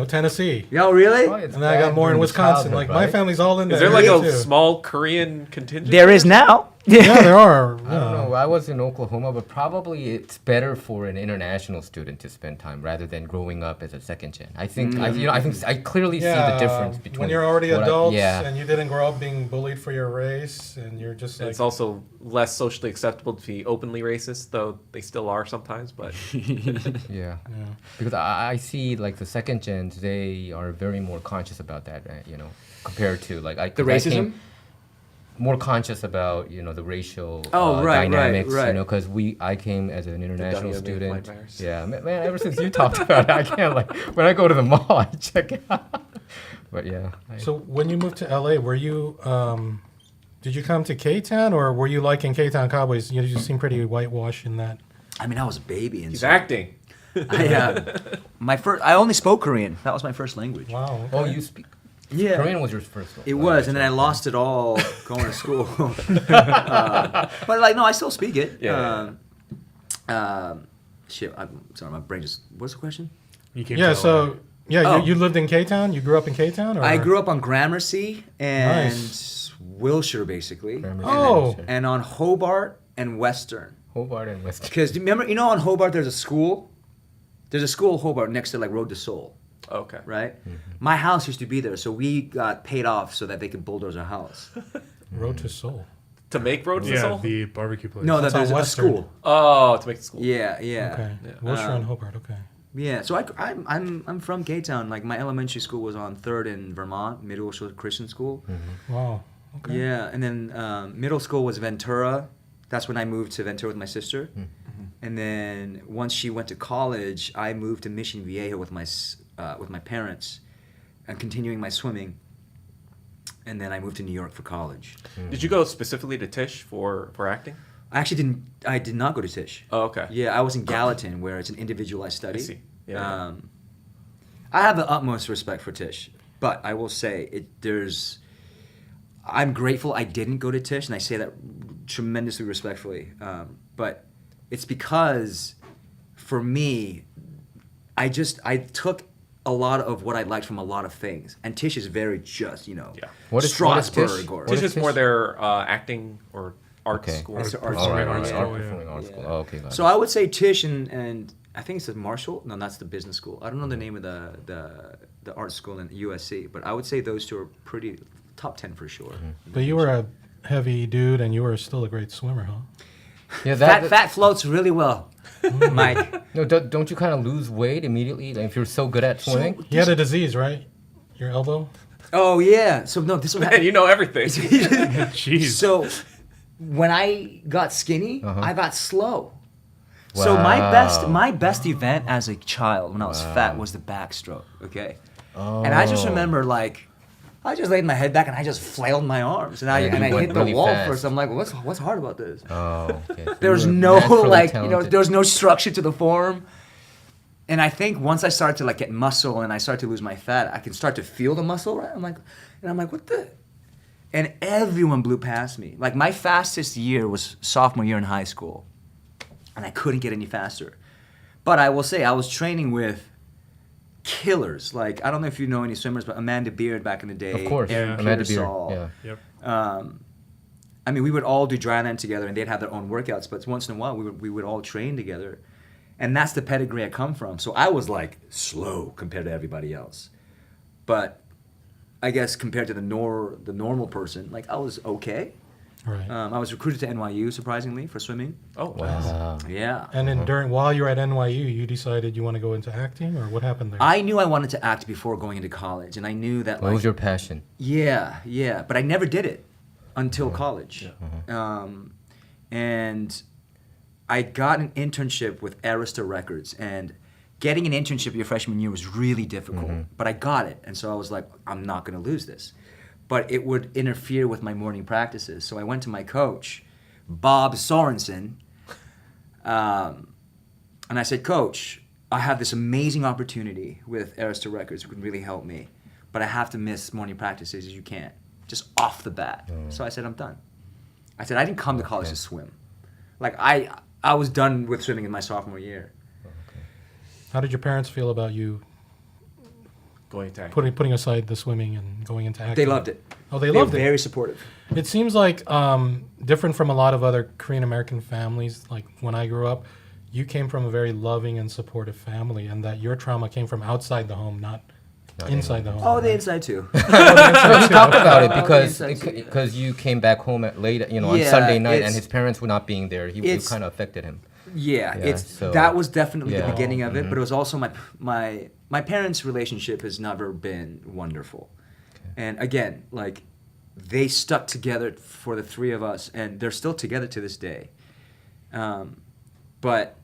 Tennessee. Yo, really? Probably it's And then I got bad more in during Wisconsin. childhood, Like, my right? family's all in Is there. there like Me a too. small Korean contingent? There is now. Yeah, there are. I don't know. I was in Oklahoma, but probably it's better for an international student to spend time rather than growing up as a second gen. I think I clearly see the difference between when you're already what adults yeah. and you didn't grow up being bullied for your race, and you're just like, It's also less socially acceptable to be openly racist, though they still are sometimes. But Yeah. Because I see like the second gens, they are very more conscious about that, right? Compared to like The racism? More conscious about the racial right, dynamics, right. Because I came as an international Dunning student. nightmares. Yeah, man. Ever since you talked about it, I can't when I go to the mall, I check it out. But yeah. So when you moved to LA, were you did you come to Ktown, or were you like in Ktown Cowboys? You just seem pretty whitewashed in that. I mean, I was a baby. And he's so acting. I only spoke Korean. That was my first language. Wow. Oh, you speak Yeah. Korean was your first one. It was, and then I lost it all going to school. But like, no, I still speak it. Yeah. Shit, I'm sorry, my brain just. What's the question? You came Yeah. to So LA. yeah, Oh. you lived in Ktown. You grew up in Ktown, or I grew up on Gramercy and Nice. Wilshire, basically. Gramercy. Oh. And on Hobart and Western. Hobart and West. Because remember, on Hobart, there's a school. There's a school Hobart next to like Road to Seoul, Okay. right? My house used to be there, so we got paid off so that they could bulldoze our house. Road to Seoul. To make Road to Yeah, Seoul? the barbecue place. No, That's there's on a Western. school. Oh, to make the school. Yeah, yeah. Okay. Yeah. Wilshire and Hobart. Okay. Yeah, so I'm from Ktown. Like my elementary school was on 3rd in Vermont, Middle School Christian School. Wow. Okay. Yeah, and then middle school was Ventura. That's when I moved to Ventura with my sister. And then once she went to college, I moved to Mission Viejo with my parents, and continuing my swimming. And then I moved to New York for college. Did you go specifically to Tisch for acting? I did not go to Tisch. Oh, okay. Yeah, I was in Gallatin, where it's an individualized study. I see. Yeah. I have the utmost respect for Tisch, but I will say I'm grateful I didn't go to Tisch, and I say that tremendously respectfully. But it's because, for me, I took a lot of what I liked from a lot of things, and Tisch is very just, Yeah. What is Strasbourg Tisch? or Tisch is is more Tisch? their acting or art Okay. school. It's an art All right, school, all right, yeah. art Yeah. performing art school. Yeah. Oh, okay, got So I would say Tisch and I think it says Marshall. No, that's the business school. I don't know the name of the art school in USC, but I would say those two are pretty top 10 for sure. But you were a heavy dude, and you were still a great swimmer, huh? Yeah, that, Fat floats really well, Mike. No, don't you kind of lose weight immediately like, if you're so good at swimming? You had a disease, right? Your elbow. Oh yeah. So no, this one. Man, you know everything. Jeez. So when I got skinny, Uh-huh. I got slow. So my Wow. best event as a child when I was fat was the backstroke. Okay. And I just remember like I just laid my head back and I just flailed my arms and I Yeah, you hit went the really wall fast. first. I'm like, what's hard about this? Oh, okay. So There was you were no naturally like talented. there was no structure to the form. And I think once I started to like get muscle and I started to lose my fat, I can start to feel the muscle, right? I'm like, what the? And everyone blew past me. Like my fastest year was sophomore year in high school, and I couldn't get any faster. But I will say I was training with killers. Like I don't know if you know any swimmers, but Amanda Beard back in the day, Of course, Aaron Amanda Beard. Pearsall. Yeah. Yep. I mean, we would all do dryland together, and they'd have their own workouts. But once in a while, we would all train together, and that's the pedigree I come from. So I was like slow compared to everybody else, but I guess compared to the normal person, like I was okay. Right. I was recruited to NYU surprisingly for swimming. Oh, Wow. Yeah. And then while you were at NYU, you decided you want to go into acting, or what happened there? I knew I wanted to act before going into college, and I knew that What was your passion? Yeah, but I never did it until college. And I got an internship with Arista Records, and getting an internship your freshman year was really difficult, but I got it, and so I was like, I'm not going to lose this. But it would interfere with my morning practices, so I went to my coach, Bob Sorensen, and I said, Coach, I have this amazing opportunity with Arista Records who can really help me, but I have to miss morning practices as you can't. just off the bat. So I said, I'm done. I said, I didn't come to college to swim. Like, I was done with swimming in my sophomore year. How did your parents feel about you Going to acting. putting aside the swimming and going into acting? They loved it. Oh, they They were loved it. very supportive. It seems like different from a lot of other Korean American families. Like when I grew up, you came from a very loving and supportive family, and that your trauma came from outside the home, not inside the home. Oh, the inside too. We talked about it because Inside, yeah. because you came back home at late, you know, on Yeah, Sunday night, and it's- his parents were not being there. It it's- kind of affected him. Yeah, Yeah, it's so- that was definitely the Yeah. beginning of it, but it was also my parents' relationship has never been wonderful. And again, like they stuck together for the three of us, and they're still together to this day. But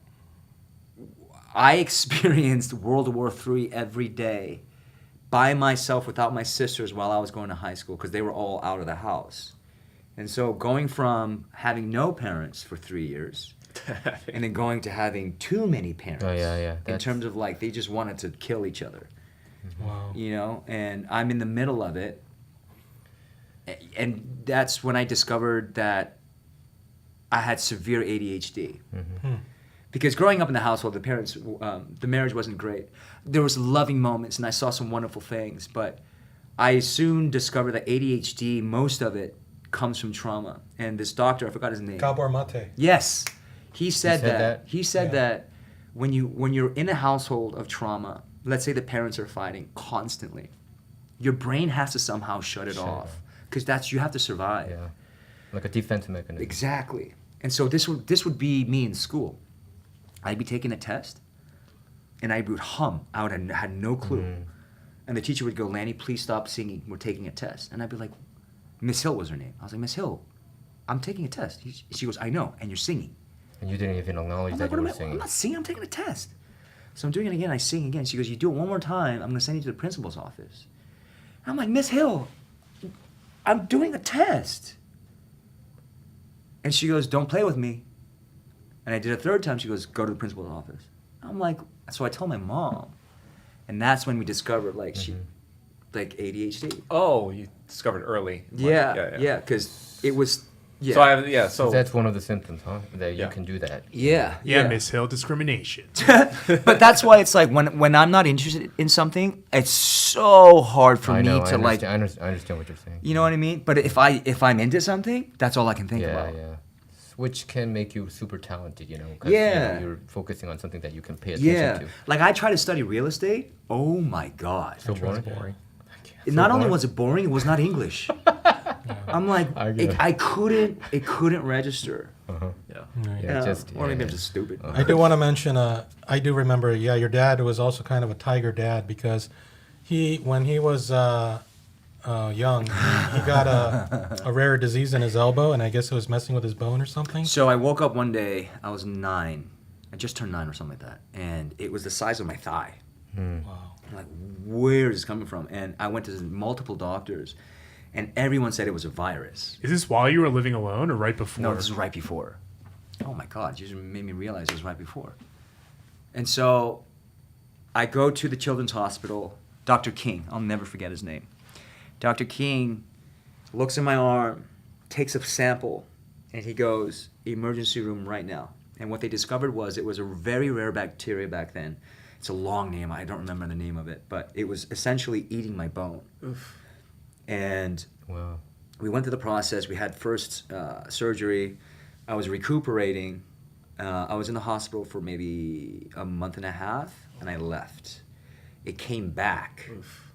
I experienced World War III every day by myself without my sisters while I was going to high school because they were all out of the house. And so going from having no parents for 3 years and then going to having too many parents Oh, yeah. in That's- terms of like they just wanted to kill each other, Wow. you know, and I'm in the middle of it. And that's when I discovered that I had severe ADHD. Because growing up in the household, the marriage wasn't great. There was loving moments, and I saw some wonderful things, but I soon discovered that ADHD, most of it, comes from trauma. And this doctor, I forgot his name. Gabor Mate. Yes, he said said that. that? He said Yeah. that when you're in a household of trauma, let's say the parents are fighting constantly, your brain has to somehow shut it off because you have to survive. Yeah, like a defense mechanism. Exactly. And so this would be me in school. I'd be taking a test, and I would hum out and had no clue. And the teacher would go, Lanny, please stop singing. We're taking a test. And I'd be like, Miss Hill was her name. I was like, Miss Hill, I'm taking a test. She goes, I know, and you're singing. And you didn't even acknowledge I'm that like, what you am were I? singing. I'm not singing. I'm taking a test. So I'm doing it again. I sing again. She goes, you do it one more time, I'm going to send you to the principal's office. And I'm like, Miss Hill, I'm doing a test. And she goes, don't play with me. And I did a third time. She goes, go to the principal's office. I'm like, so I told my mom. And that's when we discovered, like, like ADHD. Oh, you discovered early. Yeah, because it was, yeah. So That's one of the symptoms, huh? That you Yeah. can do that. Yeah. Yeah, Miss Hill, discrimination. But that's why it's like when I'm not interested in something, it's so hard for I me know, to like, I understand what you're saying. you know what I mean? But if I'm into something, that's all I can think Yeah, about. yeah. Which can make you super talented, you know? 'Cause, Yeah. you're focusing on something that you can pay attention Yeah. to. Like I tried to study real estate. Oh my god. So boring. Not only boring? was it boring, it was not English. I'm like, I get it. it couldn't register. Yeah, Or maybe I'm just stupid. I do want to mention, I do remember, your dad was also kind of a tiger dad because when he was young, he got a rare disease in his elbow, and I guess it was messing with his bone or something. So I woke up one day, I was 9. I just turned 9 or something like that. And it was the size of my thigh. Wow. I'm like, where is this coming from? And I went to multiple doctors, and everyone said it was a virus. Is this while you were living alone or right before? No, this was right before. Oh my God, you just made me realize it was right before. And so I go to the children's hospital, Dr. King, I'll never forget his name. Dr. King looks at my arm, takes a sample, and he goes, emergency room right now. And what they discovered was it was a very rare bacteria back then. It's a long name, I don't remember the name of it, but it was essentially eating my bone. Oof. And Wow. we went through the process. We had first surgery. I was recuperating. I was in the hospital for maybe a month and a half, and I left. It came back. Oof.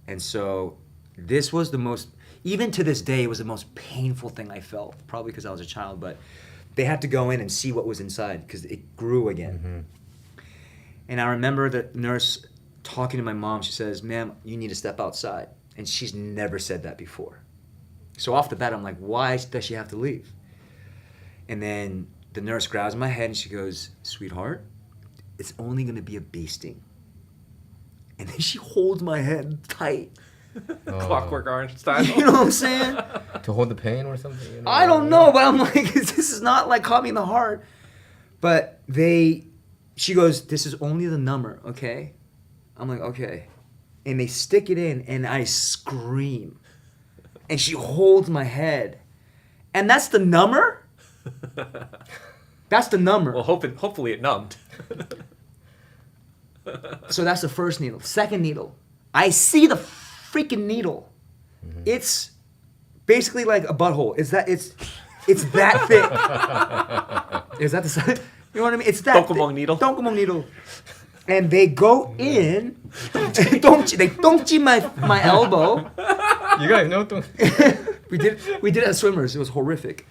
And so this was the most, even to this day, it was the most painful thing I felt, probably because I was a child, but they had to go in and see what was inside because it grew again. And I remember the nurse talking to my mom. She says, ma'am, you need to step outside. And she's never said that before. So off the bat, I'm like, why does she have to leave? And then the nurse grabs my head and she goes, sweetheart, it's only going to be a bee sting. And then she holds my head tight. Clockwork Orange style. You know what I'm saying? To hold the pain or something? You know? I don't know, but I'm like, this is not like caught me in the heart. But she goes, this is only the number, okay? I'm like, okay. And they stick it in, and I scream. and she holds my head. And that's the number? That's the number. Well, hopefully it numbed. So that's the first needle. Second needle. I see the freaking needle. Mm-hmm. It's basically like a butthole. It's that thick. Is that the size? You know what I mean? It's that Donkey needle. Donkey needle. And they go in. they don't my elbow. You guys know. We did it as swimmers. It was horrific.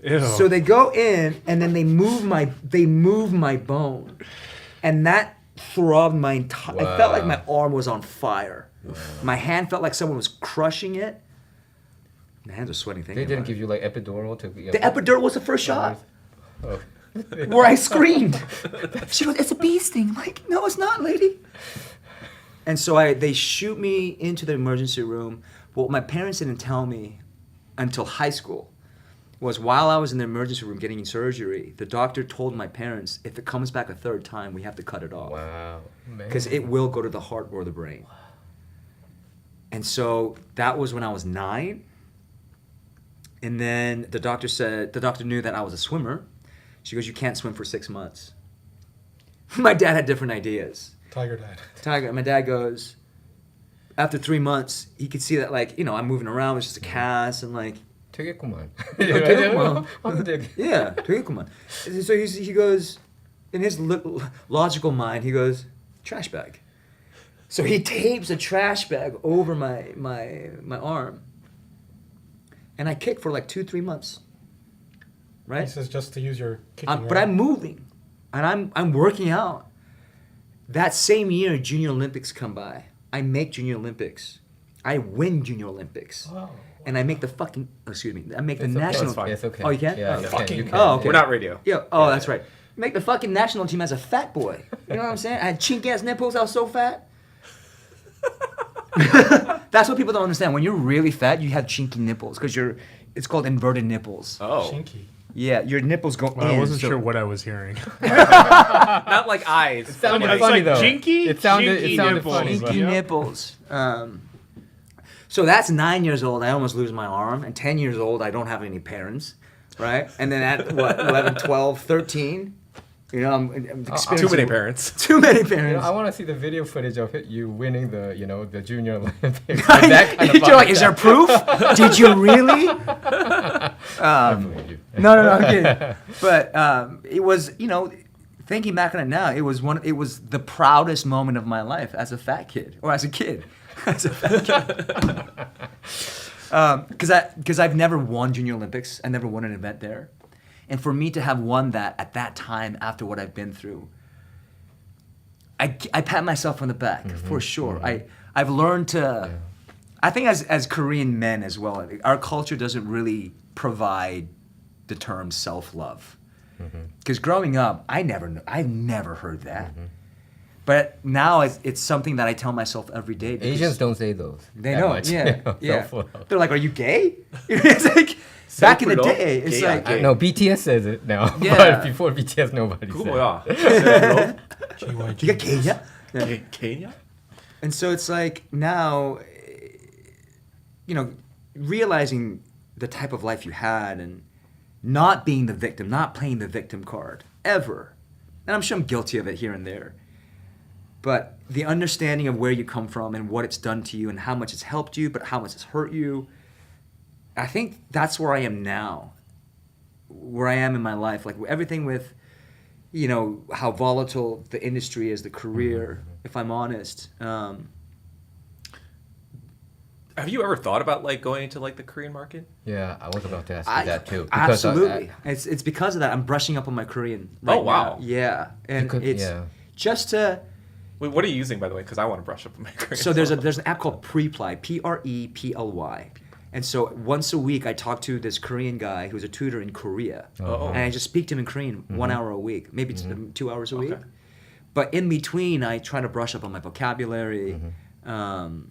Ew. So they go in and then they move my bone, and that throbbed my entire. I felt like my arm was on fire. Wow. My hand felt like someone was crushing it. My hands are sweating. They didn't give you like epidural to. The epidural was the first shot. Oh. Where I screamed. She goes, "It's a bee sting." I'm like, "No, it's not, lady." And so they shoot me into the emergency room. What my parents didn't tell me until high school was while I was in the emergency room getting surgery, the doctor told my parents, if it comes back a third time, we have to cut it off. Wow. Because it will go to the heart or the brain. And so that was when I was 9. And then the doctor knew that I was a swimmer. She goes, "You can't swim for 6 months." My dad had different ideas. My dad goes, after 3 months, he could see that, like, I'm moving around. It's just a cast and like. 되겠구만. Yeah, 되겠구만. So he goes, in his logical mind, he goes, trash bag. So he tapes a trash bag over my arm. And I kick for like 2-3 months. Right? He says just to use your kicking. But I'm moving. And I'm working out. That same year, Junior Olympics come by. I make Junior Olympics. I win Junior Olympics. Wow. And I make the I make the national. That's fine. It's okay. Oh, you can? Yeah, you can. Oh, okay. We're not radio. Yeah. Oh, that's right. Make the fucking national team as a fat boy. You know what I'm saying? I had chink ass nipples. I was so fat. That's what people don't understand. When you're really fat, you have chinky nipples because it's called inverted nipples. Oh. Chinky. Yeah, your nipples go in. I wasn't sure what I was hearing. Not like eyes. It sounded It's funny like though. jinky? It sounded Jinky funny. nipples. Chinky Yeah. nipples. So that's 9 years old. I almost lose my arm. And 10 years old, I don't have any parents. Right? And then at 11, 12, 13, I'm experiencing. Too many parents. Too many parents. I want to see the video footage of you winning the Junior Olympics. That kind of You're like, is there proof? Did you really? No, I'm kidding. But it was, thinking back on it now, it was the proudest moment of my life as a fat kid, or as a kid. As a fat kid. Because I've never won Junior Olympics. I never won an event there. And for me to have won that at that time after what I've been through, I pat myself on the back for sure. I've learned to, I think as Korean men as well, our culture doesn't really provide the term self-love. Because growing up, I never heard that. But now it's something that I tell myself every day. because Asians don't say those. They that don't. much. Yeah. Self-love. They're like, "Are you gay?" It's like back in the Self-love? day. It's Gay, like gay. No, BTS says it now. Yeah. But before BTS, nobody 그거 said 뭐야? "네가 gay냐?" Kenya? And so it's like now, realizing the type of life you had and not being the victim, not playing the victim card ever. And I'm sure I'm guilty of it here and there. But the understanding of where you come from and what it's done to you and how much it's helped you, but how much it's hurt you, I think that's where I am now, where I am in my life. Like everything with, how volatile the industry is, the career, if I'm honest. Have you ever thought about like going into like the Korean market? Yeah, I was about to ask you that too. Absolutely. It's because of that. I'm brushing up on my Korean right Oh, wow. now. Yeah. And it's yeah. just to... Wait, what are you using, by the way? Because I want to brush up on my Korean. So there's an app called Preply, Preply. And so once a week, I talk to this Korean guy who's a tutor in Korea. Oh. And I just speak to him in Korean 1 hour a week, maybe 2 hours a week. But in between, I try to brush up on my vocabulary. And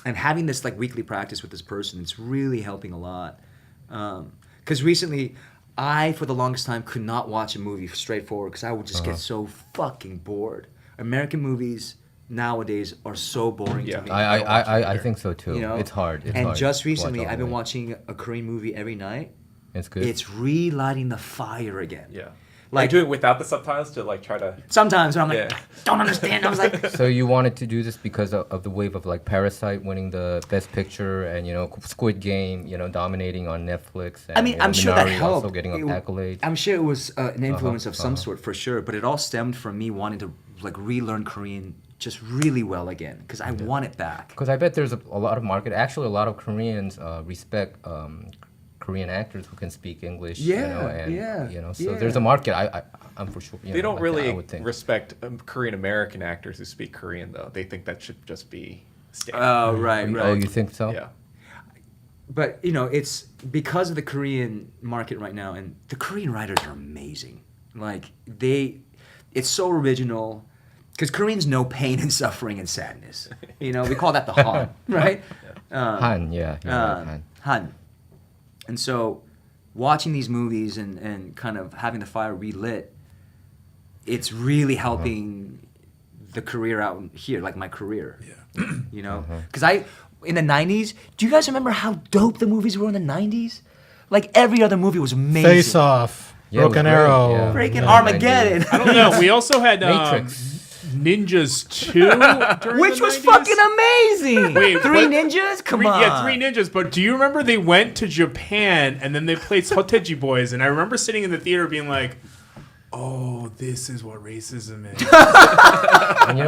having this like weekly practice with this person, it's really helping a lot. Because recently, I, for the longest time, could not watch a movie straightforward because I would just get so fucking bored. American movies nowadays are so boring Yeah. to me. I think so too. You know, It's hard. It's and hard just to watch recently, all the I've been way. watching a Korean movie every night. It's good. It's relighting the fire again. Yeah. Like- Like do it without the subtitles to like try to. Sometimes I'm like, Yeah. don't understand. I was like, So you wanted to do this because of the wave of like Parasite winning the Best Picture and Squid Game dominating on Netflix. And, I mean, I'm sure that Minari helped. also getting accolades. I'm sure it was an influence of some sort for sure, but it all stemmed from me wanting to like relearn Korean just really well again because I want it back. Because I bet there's a lot of market. Actually, a lot of Koreans respect Korean actors who can speak English. So there's a market. I'm for sure. They don't I really would think. respect Korean American actors who speak Korean though. They think that should just be standard. Oh, right. Oh, you think so? Yeah. But it's because of the Korean market right now, and the Korean writers are amazing. Like it's so original, because Koreans know pain and suffering and sadness. We call that the Han, right? Han, yeah. Han. Han. And so, watching these movies and kind of having the fire relit, it's really helping the career out here, like my career. Yeah. Because in the 90s, do you guys remember how dope the movies were in the 90s? Like every other movie was amazing. Face Off, Yeah, it was Broken great, Arrow. yeah. Freaking Yeah, Armageddon. I don't know. We also had Matrix. Ninjas 2 during Which the was 90s. fucking amazing. Wait, Three what? ninjas? Come on. Yeah, Three Ninjas. But do you remember they went to Japan and then they played Soteji Boys? And I remember sitting in the theater being like, oh, this is what racism is. And,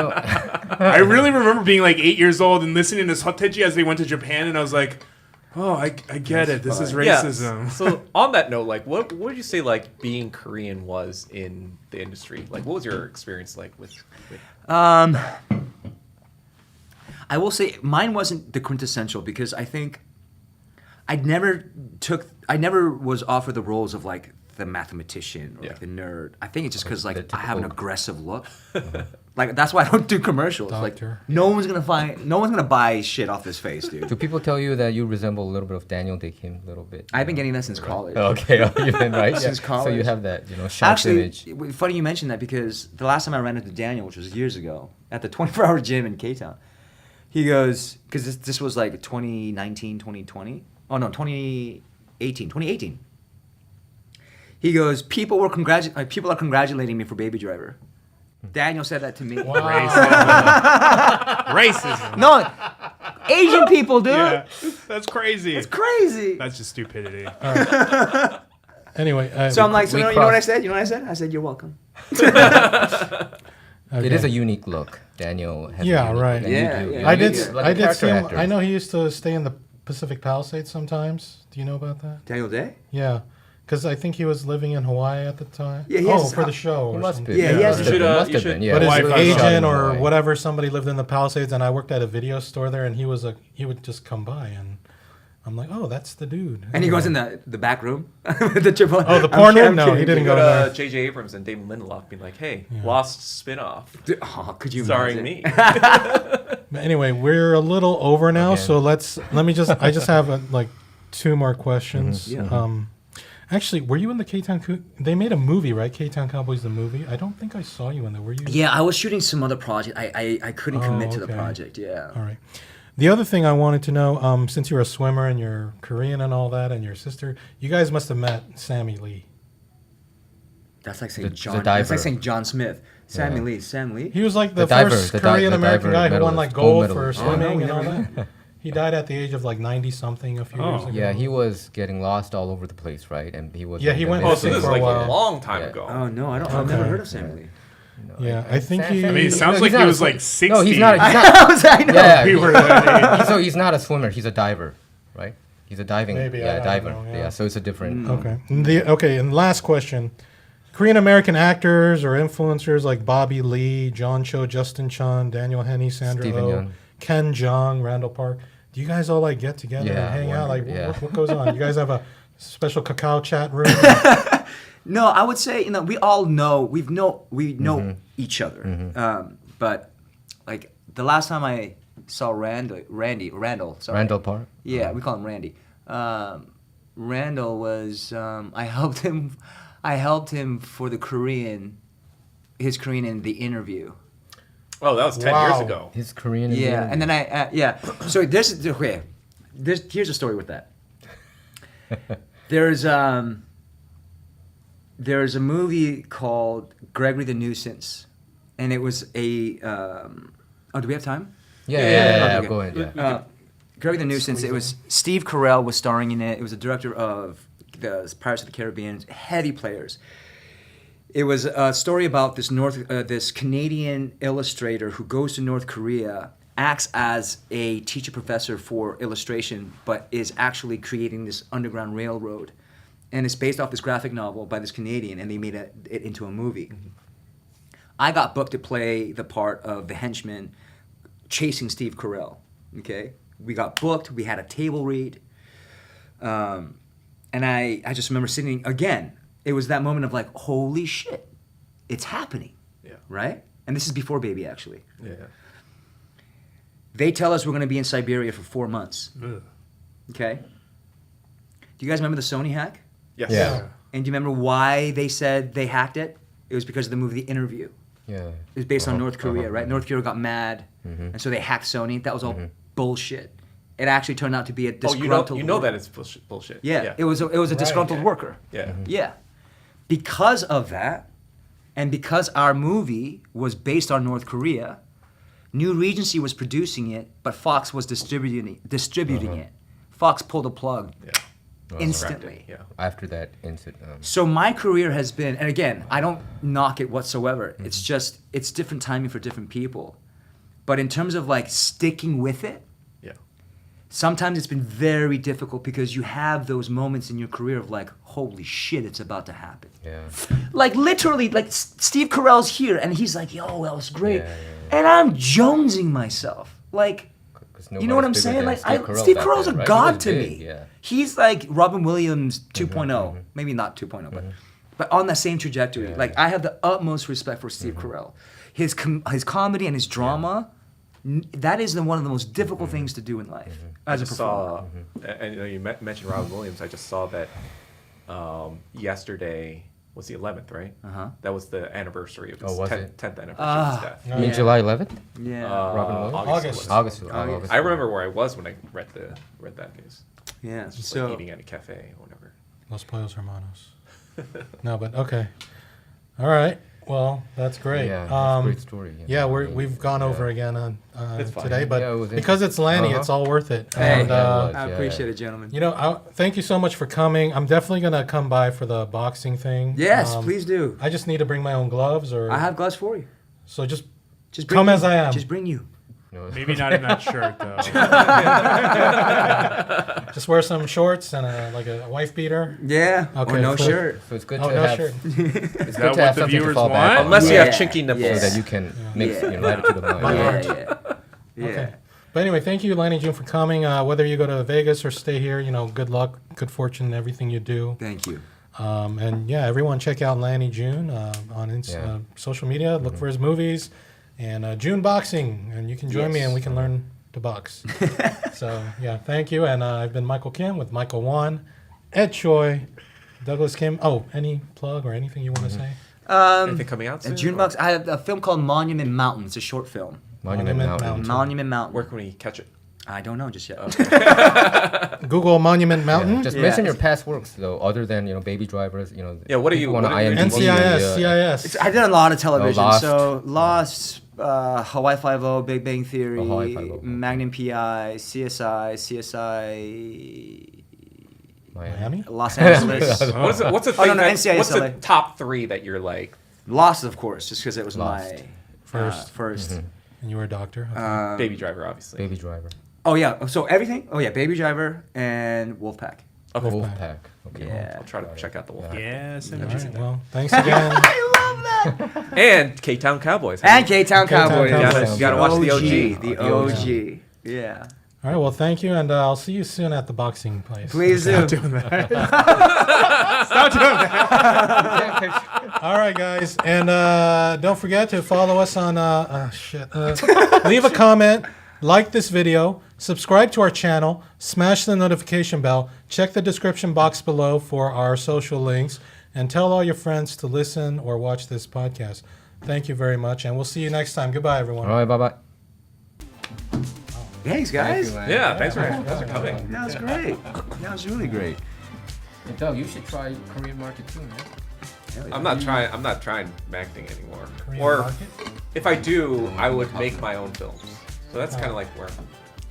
I really remember being like 8 years old and listening to Soteji as they went to Japan, and I was like, oh, I get it. This is racism. Yeah. So on that note, like, what would you say like being Korean was in the industry? Like, what was your experience like with I will say mine wasn't the quintessential because I think I never was offered the roles of like the mathematician or like the nerd. I think it's just because like I have an aggressive look. Like that's why I don't do commercials. Doctor. Like no one's gonna buy shit off this face, dude. do people tell you that you resemble a little bit of Daniel Day Kim a little bit? I've been getting that since college. Okay, you've been right. Since So college. you have that, sharp Actually, image. funny you mentioned that because the last time I ran into Daniel, which was years ago, at the 24-hour gym in Ktown, he goes, because this was like 2019, 2020. Oh no, 2018. He goes, people are congratulating me for Baby Driver. Daniel said that to me. Racism. No, Asian people, dude. Yeah, that's crazy. It's crazy. That's just stupidity. Anyway, So I'm like, so we you know what I crossed- said? You know what I said? I said, you're welcome. It is a unique look. Daniel has Yeah, a unique right. look, and you Yeah, do. yeah. I did. You're like I a did character see him. actor. I know he used to stay in the Pacific Palisades sometimes. Do you know about that? Daniel Day? Yeah, because I think he was living in Hawaii at the time. Yeah, he oh, has- for the show. He or must something. be. Yeah, he has must to- have You been, should, must you have should- been, yeah. But his Wi-Fi Shot in agent or Hawaii. whatever, somebody lived in the Palisades, and I worked at a video store there, and he would just come by, and I'm like, oh, that's the dude. And he goes in the back room. The triple. Oh, the I'm porn kidding, room? I'm No, he kidding. didn't go go to there. J.J. Abrams and David Lindelof being like, hey, Lost spin-off Dude, oh, could you starring imagine? me? But anyway, we're a little over now, Okay. so I just have like two more questions. Mm-hmm. Yeah. Actually, were you in the Ktown? They made a movie, right? Ktown Cowboys, the movie. I don't think I saw you in there. Were you? Yeah, I was shooting some other project. I couldn't commit to the okay. project. Yeah. All right. The other thing I wanted to know, since you're a swimmer and you're Korean and all that, and your sister, you guys must have met Sammy Lee. That's like saying The John. That's diver. like saying John Smith. Sammy Yeah. Lee. Sam Lee. He was like the, The diver, first the di- Korean American the diver guy who won like medalist, gold gold for medalist. Oh, no, swimming we and all never that. He died at the age of like 90 something a few years ago. Yeah, he was getting lost all over the place, right? And he was. Yeah, he went Oh, so missing this is for a like while. a long time Yeah. ago. Oh no, I've never Okay. heard of Sammy Lee. Yeah, I think he. I mean, it sounds he's like he not a was swim- like 60. No, he's not. He's not I know. yeah, We were that age. so he's not a swimmer. He's a diver, right? He's a diving. Maybe, I yeah, don't diver. know, yeah. Yeah, so it's a different. Okay. And last question. Korean American actors or influencers like Bobby Lee, John Cho, Justin Chun, Daniel Henney, Sandra Stephen Oh, Yeun. Ken Jeong, Randall Park. Do you guys all like get together Yeah, and hang out? Like wonder, yeah. what goes on? You guys have a special cacao chat room? No, I would say we all know we know Mm-hmm. each other. But like the last time I saw Randall. Sorry. Randall Park. Yeah, we call him Randy. Randall was I helped him for his Korean in The Interview. Oh, that was 10 years Wow. ago. His Korean. Yeah, and then So here's a story with that. There's a movie called Gregory the Nuisance, and it was a. Do we have time? Yeah. Okay. Go ahead. Yeah. Gregory the Nuisance. It was Steve Carell was starring in it. It was the director of the Pirates of the Caribbean. Heavy players. It was a story about this Canadian illustrator who goes to North Korea, acts as a teacher professor for illustration, but is actually creating this underground railroad, and it's based off this graphic novel by this Canadian, and they made it into a movie. Mm-hmm. I got booked to play the part of the henchman chasing Steve Carell. Okay, we got booked. We had a table read, and I just remember sitting again. It was that moment of like, holy shit, it's happening. Yeah. Right? And this is before Baby, actually. Yeah. They tell us we're going to be in Siberia for 4 months. Ugh. Okay? Do you guys remember the Sony hack? Yes. Yeah. And do you remember why they said they hacked it? It was because of the movie The Interview. Yeah. It was based on North Korea, right? North Korea got mad, and so they hacked Sony. That was all bullshit. It actually turned out to be a disgruntled you know worker. that it's bullshit. Yeah, it was a disgruntled worker. Yeah. Yeah. Because of that, and because our movie was based on North Korea, New Regency was producing it, but Fox was distributing it. Fox pulled the plug Yeah. instantly. Yeah. After that incident. So my career has been, and again, I don't knock it whatsoever. It's just, it's different timing for different people. But in terms of like sticking with it, Yeah. sometimes it's been very difficult because you have those moments in your career of like, holy shit, it's about to happen. Yeah. Like literally, like Steve Carell's here and he's like, yo, that was great. Yeah. And I'm jonesing myself. Like, you know what I'm saying? Like, Steve Carell's a god to me. Yeah. He's like Robin Williams 2.0. Maybe not 2.0, but on that same trajectory. Yeah, Like, I have the utmost respect for Steve Carell. His comedy and his drama, that is one of the most difficult things to do in life I as a just performer. saw, and you mentioned Robin Williams. I just saw that yesterday was the 11th, right? That was the anniversary of his was 10th anniversary of his death. You mean July 11th? Yeah. Robin Williams? August. August. I remember where I was when I read that news. Yeah. Just So, like eating at a cafe or whatever. Los Pollos Hermanos. No, but okay. All right. Well, that's great. Yeah, that's a great story. Yeah, we've gone over again on It's fine. today, but Yeah, it was because it's Lanny, it's all worth it. Hey, And, I appreciate it, gentlemen. you know, thank you so much for coming. I'm definitely gonna come by for the boxing thing. Yes, please do. I just need to bring my own gloves, or I have gloves for you. so just Just come you. as I am. Just bring you. Maybe not in that shirt though. Just wear some shorts and a wife beater. Yeah. Okay, Or no cool. shirt. So it's good Oh, to no have. shirt. It's that good to what have the something to viewers fall back want? on. Unless you Yeah. have chinky nipples. Yeah. So that you can mix, Yeah. add it to the mind. Yeah. Okay. But anyway, thank you, Lanny Joon, for coming. Whether you go to Vegas or stay here, you know, good luck, good fortune in everything you do. Thank you. And yeah, everyone check out Lanny Joon on Yeah. social media. Look for his movies and June Boxing, and you can join me and we can learn to box. So yeah, thank you. And I've been Michael Kim with Michael Wan, Ed Choi, Douglas Kim. Oh, any plug or anything you want to say? Anything coming out soon? June Bucks. I have a film called Monument Mountain. It's a short film. Monument Mountain. Monument Mountain. Where can we catch it? I don't know just yet. Google Monument Mountain. Yeah. Just Yeah. mention your past works though, other than Baby Drivers. Yeah, what are you- want to what are you- IMDb? NCIS, CIS. I did a lot of television. Lost. So Lost, Hawaii Five-0, Big Bang Theory, Oh, Hawaii Five-0, okay. Magnum PI, CSI, Miami. Los Angeles. What's the Oh, thing no, that- NCIS what's the LA. top 3 that you're like? Lost, of course, just because it was Lost. my First. first. And you were a doctor. Okay. Baby Driver, obviously. Baby Driver. Oh yeah, so everything. Oh yeah, Baby Driver and Wolfpack. Okay. Wolfpack. Okay. Yeah. I'll try to check out the Wolf. Yes, and All right. Well, thanks again. I love that. And Ktown Cowboys. And Ktown Cowboys. Cowboys. You gotta watch the OG. The OG. Yeah. All right. Well, thank you, and I'll see you soon at the boxing place. Please do. Stop doing that. All right, guys, and don't forget to follow us on. Leave a comment, like this video, subscribe to our channel, smash the notification bell, check the description box below for our social links, and tell all your friends to listen or watch this podcast. Thank you very much, and we'll see you next time. Goodbye, everyone. All right, bye bye. Thanks, guys. Yeah, thanks for coming. That was great. That was really great. Hey, Doug, you should try Korean market too, man. I'm not trying acting anymore. Korean Or market? if I do, I would make my own films. So that's kind of like where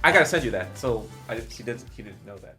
I gotta send you that. So he didn't know that.